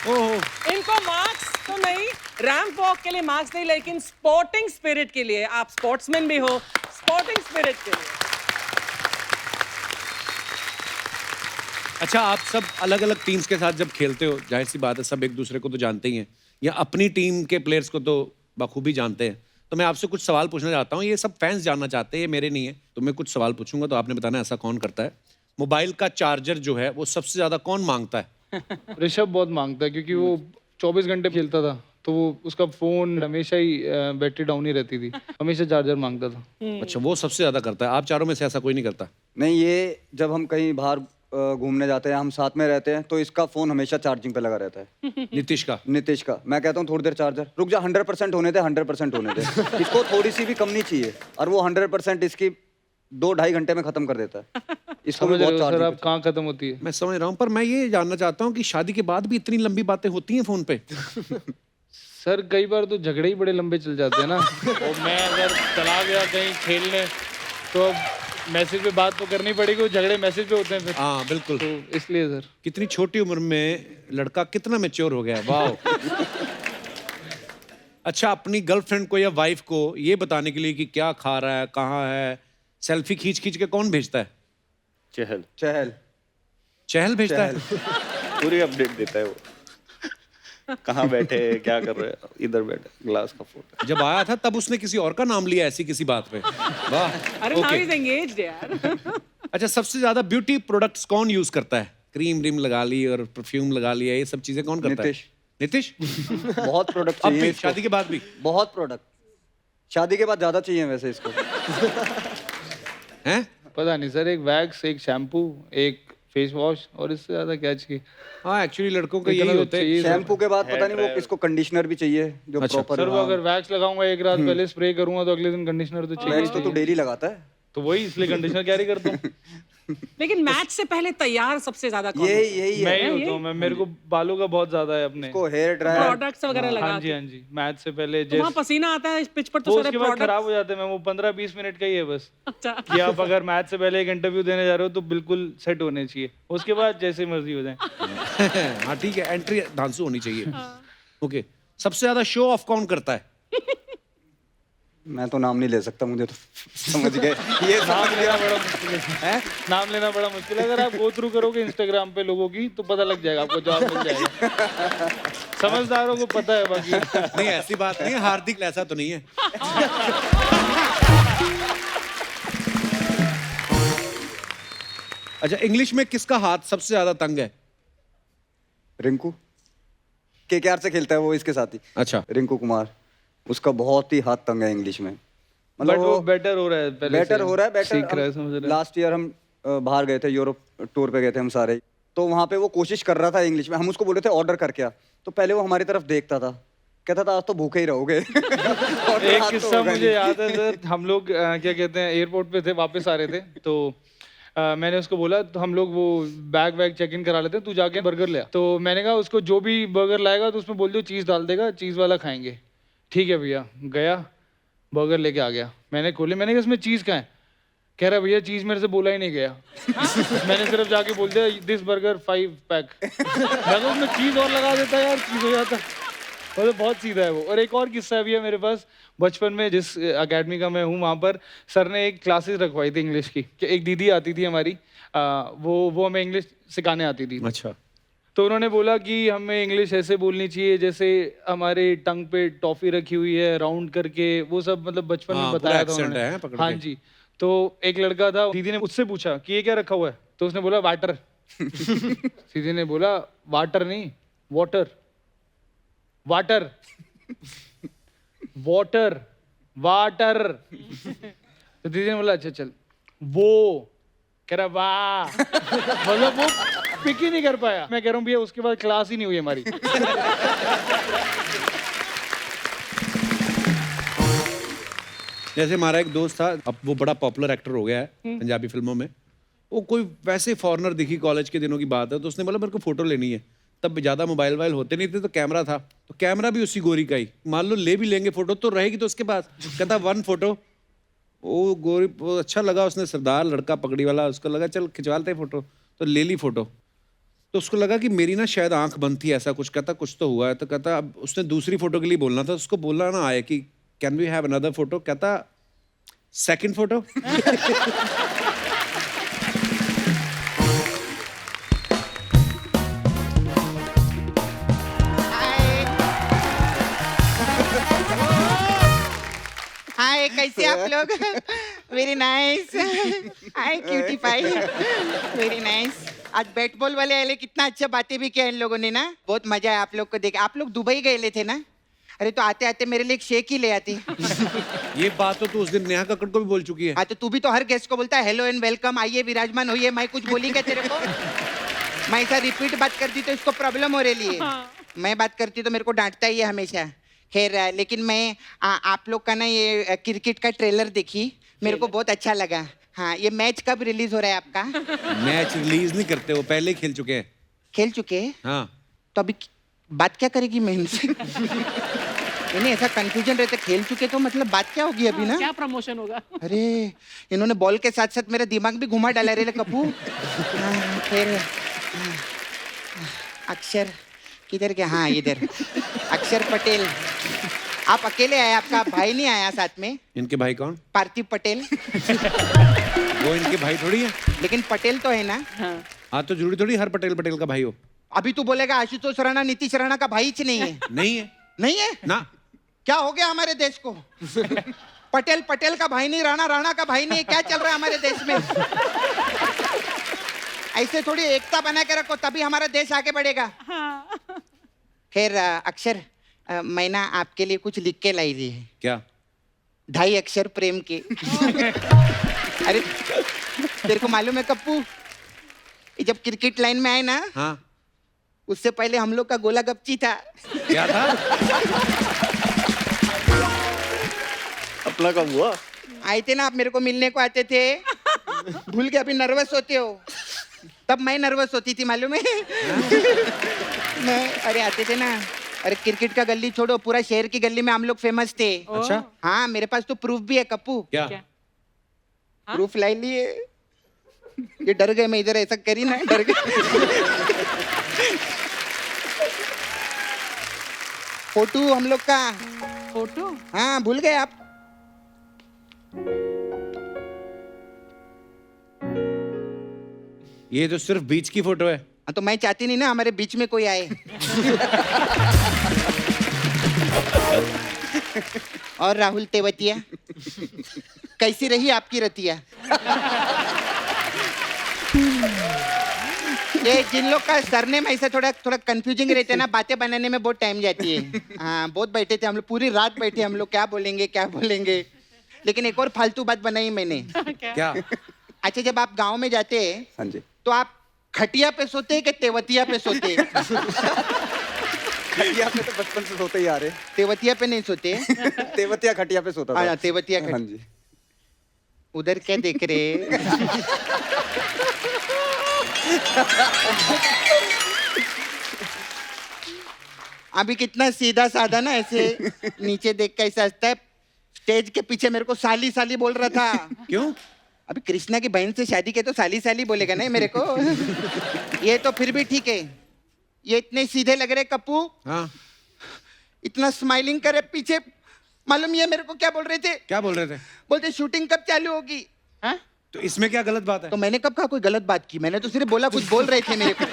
ओहो, इनको मार्क्स तो नहीं, रैंप वॉक के लिए मार्क्स नहीं, लेकिन स्पोर्टिंग स्पिरिट के लिए, आप स्पोर्ट्समैन भी हो, स्पोर्टिंग स्पिरिट के लिए। अच्छा, आप सब अलग अलग टीम्स के साथ जब खेलते हो, जाहिर सी बात है सब एक दूसरे को तो जानते ही हैं, या अपनी टीम के प्लेयर्स को तो बखूबी जानते हैं। तो मैं आपसे कुछ सवाल पूछना चाहता हूँ, ये सब फैंस जानना चाहते हैं, ये मेरे नहीं है। तो मैं कुछ सवाल पूछूंगा तो आपने बताना ऐसा कौन करता है। मोबाइल का चार्जर जो है वो सबसे ज्यादा कौन मांगता है? ऋषभ बहुत मांगता है क्योंकि वो 24 घंटे खेलता था, तो वो उसका फोन हमेशा ही बैटरी डाउन ही रहती थी, हमेशा चार्जर मांगता था। अच्छा, वो सबसे ज्यादा करता है। आप चारों में से ऐसा कोई नहीं करता? नहीं, ये जब हम कहीं बाहर घूमने जाते हैं, हम साथ में रहते हैं, तो इसका फोन हमेशा चार्जिंग पे लगा रहता है। नीतीश का नीतीश का मैं कहता हूँ थोड़ी देर चार्जर रुक जा, 100% होने दे, 100% होने दे। इसको थोड़ी सी भी कम नहीं चाहिए, और वो 100% इसकी 2-2.5 घंटे में खत्म कर देता है। इसको भी समझ रहे बहुत हो सर चार्जिंग आप कहाँ खत्म होती है? मैं समझ रहा हूँ, पर मैं ये जानना चाहता हूँ कि शादी के बाद भी इतनी लंबी बातें होती हैं फोन पे? सर कई बार तो झगड़े ही बड़े लंबे चल जाते हैं ना। और मैं अगर चला गया कहीं खेलने तो अब मैसेज पे बात तो करनी पड़ेगी, वो झगड़े मैसेज पे होते हैं फिर। हाँ बिल्कुल। तो इसलिए सर कितनी छोटी उम्र में लड़का कितना मैच्योर हो गया है, वाह। अच्छा, अपनी गर्लफ्रेंड को या वाइफ को ये बताने के लिए कि क्या खा रहा है, कहाँ है, सेल्फी खींच खींच के कौन भेजता है? चहल चहल चहल भेजता है? पूरी अपडेट देता है वो, कहाँ बैठे हैं, क्या कर रहे हैं, इधर बैठे, ग्लास का फोटो। जब आया था तब उसने किसी और का नाम लिया ऐसी किसी बात पे? वाह। अरे नाउ इज एंगेज्ड यार। अच्छा, सबसे ज्यादा ब्यूटी प्रोडक्ट्स कौन यूज करता है? क्रीम रिम लगा ली और परफ्यूम लगा लिया, ये सब चीजें कौन करता नीतीश। है? नीतीश? बहुत प्रोडक्ट अब चाहिए भी, इसको। शादी के बाद भी? बहुत प्रोडक्ट, शादी के बाद ज्यादा चाहिए वैसे इसको। हैं? पता नहीं सर, एक वैक्स, एक शैम्पू, एक फेस वॉश, और इससे ज्यादा क्या चाहिए? हाँ, एक्चुअली लड़कों का इतना यही तो होता है। चाहिए सर। शैम्पू के बाद पता नहीं वो किसको कंडीशनर भी चाहिए जो अच्छा। प्रॉपर। सर वो अगर वैक्स लगाऊंगा एक रात पहले, स्प्रे करूंगा तो अगले दिन कंडीशनर तो चाहिए। वैक्स तो तू डेली लगाता है। तो वही इसलिए कंडीशनर कैरी करता हूँ। लेकिन मैच से पहले तैयार सबसे ज्यादा कौन यही यही मैं है ही होता हूँ, मैं मेरे को बालों का बहुत ज्यादा है अपने। इसको हेयर ड्रायर। प्रोडक्ट्स वगैरह लगा हाँ जी, हाँ जी, मैच से पहले तो वहाँ पसीना आता है इस पिच पर तो वो सारे उसके बाद प्रोडक्ट। खराब हो जाते हैं। मैं वो 15-20 मिनट का ही है बस, अच्छा। कि आप अगर मैच से पहले एक इंटरव्यू देने जा रहे हो तो बिल्कुल सेट होने चाहिए, उसके बाद जैसे मर्जी हो जाए। हाँ ठीक है, एंट्री धांसू होनी चाहिए। ओके, सबसे ज्यादा शो ऑफ कौन करता है? मैं तो नाम नहीं ले सकता, मुझे तो समझ गए ये नाम लेना बड़ा मुश्किल है, नाम लेना बड़ा मुश्किल है। अगर आप गो थ्रू करोगे इंस्टाग्राम पे लोगों की तो पता लग जाएगा आपको, जवाब मिल जाएगा। समझदारों को पता है, बाकी नहीं, ऐसी बात नहीं है, हार्दिक ऐसा तो नहीं है। अच्छा, इंग्लिश में किसका हाथ सबसे ज्यादा तंग है? रिंकू केकेआर से खेलता है वो, इसके साथ ही। अच्छा, रिंकू कुमार, उसका बहुत ही हाथ तंग है इंग्लिश में। बट वो बेटर हो रहा है, पहले बेटर से हो रहा है, बेटर सीख रहा है, समझ रहा है। लास्ट ईयर हम बाहर गए थे, यूरोप टूर पे गए थे हम सारे, तो वहाँ पे वो कोशिश कर रहा था इंग्लिश में। हम उसको बोले थे ऑर्डर करके आ, तो पहले वो हमारी तरफ देखता था, कहता था आज तो भूखे ही रहोगे। एक किस्सा मुझे याद है सर, हम लोग क्या कहते हैं एयरपोर्ट पे थे, वापस आ रहे थे, तो मैंने उसको बोला तो हम लोग वो बैग वैग चेक इन करा लेते हैं, तू जाके बर्गर ले आ। तो मैंने कहा उसको जो भी बर्गर लाएगा तो उसमें बोल दो चीज़ डाल देगा, चीज़ वाला खाएंगे। ठीक है भैया, गया बर्गर लेके आ गया, मैंने खोले, मैंने कहा इसमें चीज़ कहाँ है? कह रहा भैया चीज़ मेरे से बोला ही नहीं गया। मैंने सिर्फ जाके बोल दिया दिस बर्गर 5 पैक। मैं उसमें चीज़ और लगा देता यार, चीज़ हो जाता। मतलब बहुत सीधा है वो। और एक और किस्सा भी है मेरे पास, बचपन में जिस एकेडमी का मैं हूँ वहाँ पर सर ने एक क्लासेस रखवाई थी इंग्लिश की, कि एक दीदी आती थी हमारी, वो हमें इंग्लिश सिखाने आती थी। अच्छा। तो उन्होंने बोला कि हमें इंग्लिश ऐसे बोलनी चाहिए जैसे हमारे टंग पे टॉफी रखी हुई है राउंड करके, वो सब मतलब बचपन में हाँ, बताया पूरा था accent है, उन्होंने। पकड़ हाँ के। जी। तो एक लड़का था, दीदी ने उससे पूछा कि ये क्या रखा हुआ है, तो उसने बोला वाटर। दीदी ने बोला वाटर नहीं, वाटर, वाटर, वाटर, वाटर। तो दीदी ने बोला अच्छा चल, वो कह रहा वाह। मतलब वो पिक ही नहीं कर पाया। मैं कह रहा हूँ भैया उसके बाद क्लास ही नहीं हुई हमारी। जैसे हमारा एक दोस्त था, अब वो बड़ा पॉपुलर एक्टर हो गया है पंजाबी फिल्मों में। वो कोई वैसे फॉरेनर दिखी, कॉलेज के दिनों की बात है, तो उसने बोला मेरे को फोटो लेनी है। तब ज़्यादा मोबाइल वाइल होते नहीं थे, तो कैमरा था, तो कैमरा भी उसी गोरी का ही। मान लो ले भी लेंगे फोटो तो रहेगी तो उसके पास। कहता 1 फोटो, वो गोरी वो अच्छा लगा, उसने सरदार लड़का पगड़ी वाला, उसको लगा चल खिंचवा लेते फोटो, तो ले ली फोटो। तो उसको लगा कि मेरी ना शायद आंख बंद थी, ऐसा कुछ। कहता कुछ तो हुआ है। तो कहता अब उसने दूसरी फोटो के लिए बोलना था, उसको बोलना ना आए कि can we have another photo. कहता 2nd फोटो। हाय, कैसे आप लोग? Very nice. Hi cutie pie, very nice. आज बैट बॉल वाले आए, कितना अच्छा बातें भी किया इन लोगों ने ना, बहुत मजा आया आप लोग को देख। आप लोग दुबई गए थे ना? अरे तो आते आते मेरे लिए एक शेक ही ले आती। ये बात तो तू उस दिन नेहा कक्कड़ को भी बोल चुकी है। हाँ तो तू भी तो हर गेस्ट को बोलता है हेलो एंड वेलकम, आइए विराजमान होइए। मैं कुछ बोली क्या तेरे को? मैं ऐसा रिपीट बात करती तो इसको प्रॉब्लम हो रही है। मैं बात करती तो मेरे को डांटता ही है हमेशा। खैर लेकिन मैं आप लोग का ना ये क्रिकेट का ट्रेलर देखी, मेरे को बहुत अच्छा लगा। हाँ ये मैच कब रिलीज हो रहा है आपका? मैच रिलीज नहीं करते, वो पहले ही खेल चुके हैं। खेल चुके हैं? हाँ तो अभी बात क्या करेगी मैं इनसे? नहीं ऐसा कंफ्यूजन रहता, खेल चुके तो मतलब बात क्या होगी अभी ना? क्या प्रमोशन होगा? अरे इन्होंने बॉल के साथ साथ मेरा दिमाग भी घुमा डाला रे कपूर। हाँ, फिर अक्षर किधर गया? हाँ इधर अक्षर पटेल। आप अकेले आए, आपका भाई नहीं आया साथ में? इनके भाई कौन? पार्थिव पटेल। वो इनके भाई थोड़ी है। लेकिन पटेल तो है ना? हाँ तो जरूरी थोड़ी हर पटेल पटेल का भाई हो। अभी तू बोलेगा आशुतोष राणा नीतीश राणा का भाई ही नहीं है। नहीं है नहीं है ना। क्या हो गया हमारे देश को? पटेल पटेल का भाई नहीं, राणा राणा का भाई नहीं, क्या चल रहा है हमारे देश में? ऐसे थोड़ी एकता बना के रखो तभी हमारा देश आगे बढ़ेगा। खैर अक्षर मैं ना आपके लिए कुछ लिख के लाई दी है। क्या? 2.5 अक्षर प्रेम के। अरे तेरे को मालूम है कप्पू, ये जब क्रिकेट लाइन में आए ना, हाँ उससे पहले हम लोग का गोला गप्ची था। क्या था? अपना कब हुआ? आए थे ना आप, मेरे को मिलने को आते थे। भूल के अभी नर्वस होते हो, तब मैं नर्वस होती थी मालूम है। मैं अरे आते थे ना, अरे क्रिकेट का गली छोड़ो, पूरा शहर की गली में हम लोग फेमस थे। अच्छा हाँ मेरे पास तो प्रूफ भी है कप्पू। क्या? प्रूफ लाई लिए। ये डर गए, मैं इधर ऐसा करी ना, डर गए। फोटो हम लोग का। फोटो? हाँ भूल गए आप? ये तो सिर्फ बीच की फोटो है। हाँ, तो मैं चाहती नहीं ना हमारे बीच में कोई आए। और राहुल तेवतिया, कैसी रही आपकी रतिया? ये जिन लोग का सरनेम ऐसा थोड़ा थोड़ा कंफ्यूजिंग रहते हैं ना, बातें बनाने में बहुत टाइम जाती है। हाँ बहुत बैठे थे हम लोग, पूरी रात बैठे हम लोग, क्या बोलेंगे क्या बोलेंगे। लेकिन एक और फालतू बात बनाई मैंने। क्या? अच्छा जब आप गांव में जाते हैं हाँ जी। तो आप खटिया पे सोते हैं कि तेवतिया पे सोते हैं? खटिया पे तो बचपन से सोते ही आ रहे। तेवतिया पे नहीं सोते? तेवतिया खटिया पे सोता था। हाँ तेवतिया हाँ खटिया। जी। उधर क्या देख रहे? अभी कितना सीधा साधा ना, ऐसे नीचे देख के ऐसा हंसता है। स्टेज के पीछे मेरे को साली साली बोल रहा था। क्यों? अभी कृष्णा की बहन से शादी के तो साली साली बोलेगा नहीं मेरे को। ये तो फिर भी ठीक है, ये इतने सीधे लग रहे कप्पू। हाँ इतना स्माइलिंग करे पीछे। मालूम ये मेरे को क्या बोल रहे थे? क्या बोल रहे थे? बोलते शूटिंग कब चालू होगी? हाँ? तो इसमें क्या गलत बात है? तो मैंने कब कहा कोई गलत बात की? मैंने तो सिर्फ बोला कुछ बोल रहे थे मेरे को।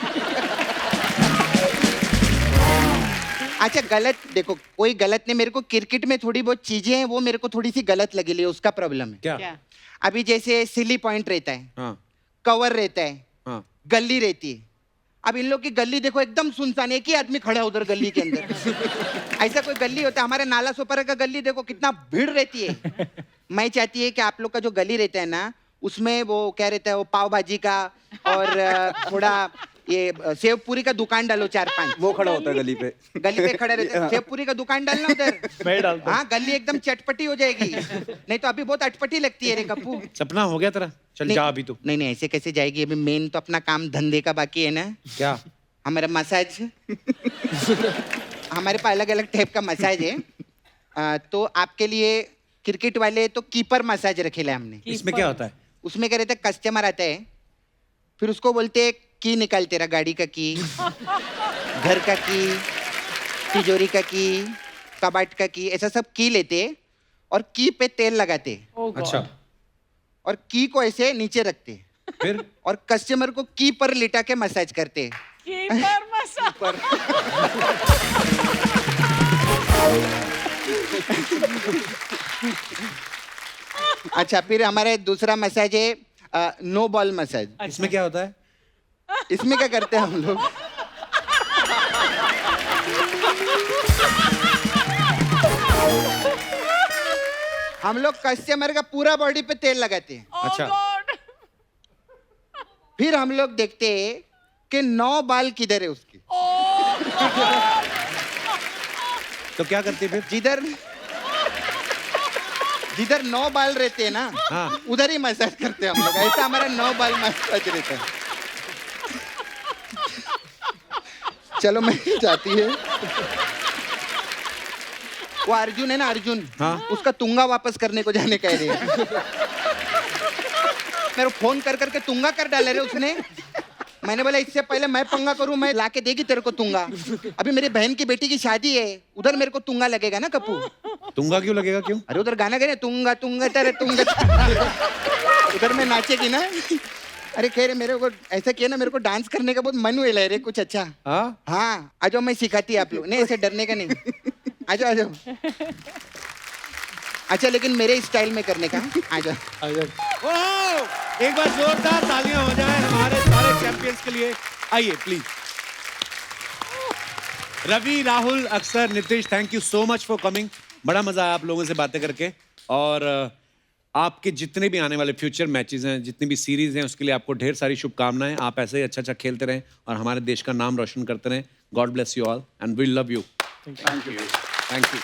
अच्छा गलत देखो, कोई गलत नहीं, मेरे को क्रिकेट में थोड़ी बहुत चीजें हैं वो मेरे को थोड़ी सी गलत लगी है, उसका प्रॉब्लम है। क्या? अभी जैसे सिली पॉइंट रहता है, हाँ कवर रहता है, हाँ गली रहती है। अब इन लोग की गली देखो एकदम सुनसान, एक ही आदमी खड़ा है उधर गली के अंदर। ऐसा कोई गली होता है? हमारे नाला सोपारा का गली देखो कितना भीड़ रहती है। मैं चाहती है कि आप लोग का जो गली रहता है ना, उसमें वो क्या रहता है, वो पाव भाजी का और थोड़ा ये सेव पूरी का दुकान डालो 4-5। वो खड़ा होता है गली पे। गली पे खड़ा रहता है, सेव पूरी का दुकान डालना उधर। मैं डालता हाँ गली एकदम चटपटी हो जाएगी। नहीं तो अभी बहुत अटपटी लगती है रे कप्पू। सपना हो गया तेरा? चल नहीं, जा अभी तू। नहीं नहीं ऐसे कैसे जाएगी? अभी मेन तो अपना काम धंधे का बाकी है ना। क्या? हमारा मसाज। हमारे पास अलग अलग टाइप का मसाज है। तो आपके लिए क्रिकेट वाले तो कीपर मसाज रखेला हमने। इसमें क्या होता है? उसमें क्या रहता है, कस्टमर आता है, फिर उसको बोलते हैं की निकाल तेरा, गाड़ी का की, घर का की, तिजोरी का की, कबाट का की, ऐसा सब की लेते और की पे तेल लगाते अच्छा और की को ऐसे नीचे रखते फिर? और कस्टमर को की पर लिटा के मसाज करते। Keeper massage. अच्छा फिर हमारा दूसरा मसाज है नो बॉल मसाज। इसमें क्या होता है? इसमें क्या करते हैं हम लोग? हम लोग कस्टमर का पूरा बॉडी पे तेल लगाते हैं, अच्छा फिर हम लोग देखते हैं कि 9 बाल किधर है उसकी। तो क्या करती फिर? जिधर जिधर 9 बाल रहते हैं ना, हाँ। उधर ही मसाज करते हैं हम लोग। ऐसा हमारा 9 बाल मसाज रहता है। चलो मैं जाती है। वो अर्जुन है ना, अर्जुन, हाँ। उसका तुंगा वापस करने को जाने कह रहे हैं। मेरे को फोन कर करके तुंगा कर डाले रे उसने। मैंने बोला इससे पहले मैं पंगा करूं, मैं लाके देगी तेरे को तुंगा। अभी मेरी बहन की बेटी की शादी है, उधर मेरे को तुंगा लगेगा ना कपूर। तुंगा क्यों लगेगा, क्यों? अरे उधर गाना गे तुंगा तुंगा तेरे तुंगा। उधर में नाचेगी ना। अरे कह रहे मेरे को ऐसा किया ना, मेरे को डांस करने का बहुत मन हुआ रे कुछ अच्छा। हाँ हाँ आ जाओ, मैं सिखाती आप लोग। नहीं ऐसे डरने का नहीं, आ जाओ आ जाओ। अच्छा लेकिन मेरे स्टाइल में करने का, आ जाओ। ओह! एक बार जोरदार तालियां हो जाए हमारे सारे चैंपियंस के लिए। आइए प्लीज। रवि, राहुल, अक्षर, Nitish, thank you so much for coming. बड़ा मजा आया आप लोगों से बातें करके। और आपके जितने भी आने वाले फ्यूचर मैचेस हैं, जितनी भी सीरीज हैं, उसके लिए आपको ढेर सारी शुभकामनाएं। आप ऐसे ही अच्छा अच्छा खेलते रहें और हमारे देश का नाम रोशन करते रहें। God bless you all and we love you. Thank you.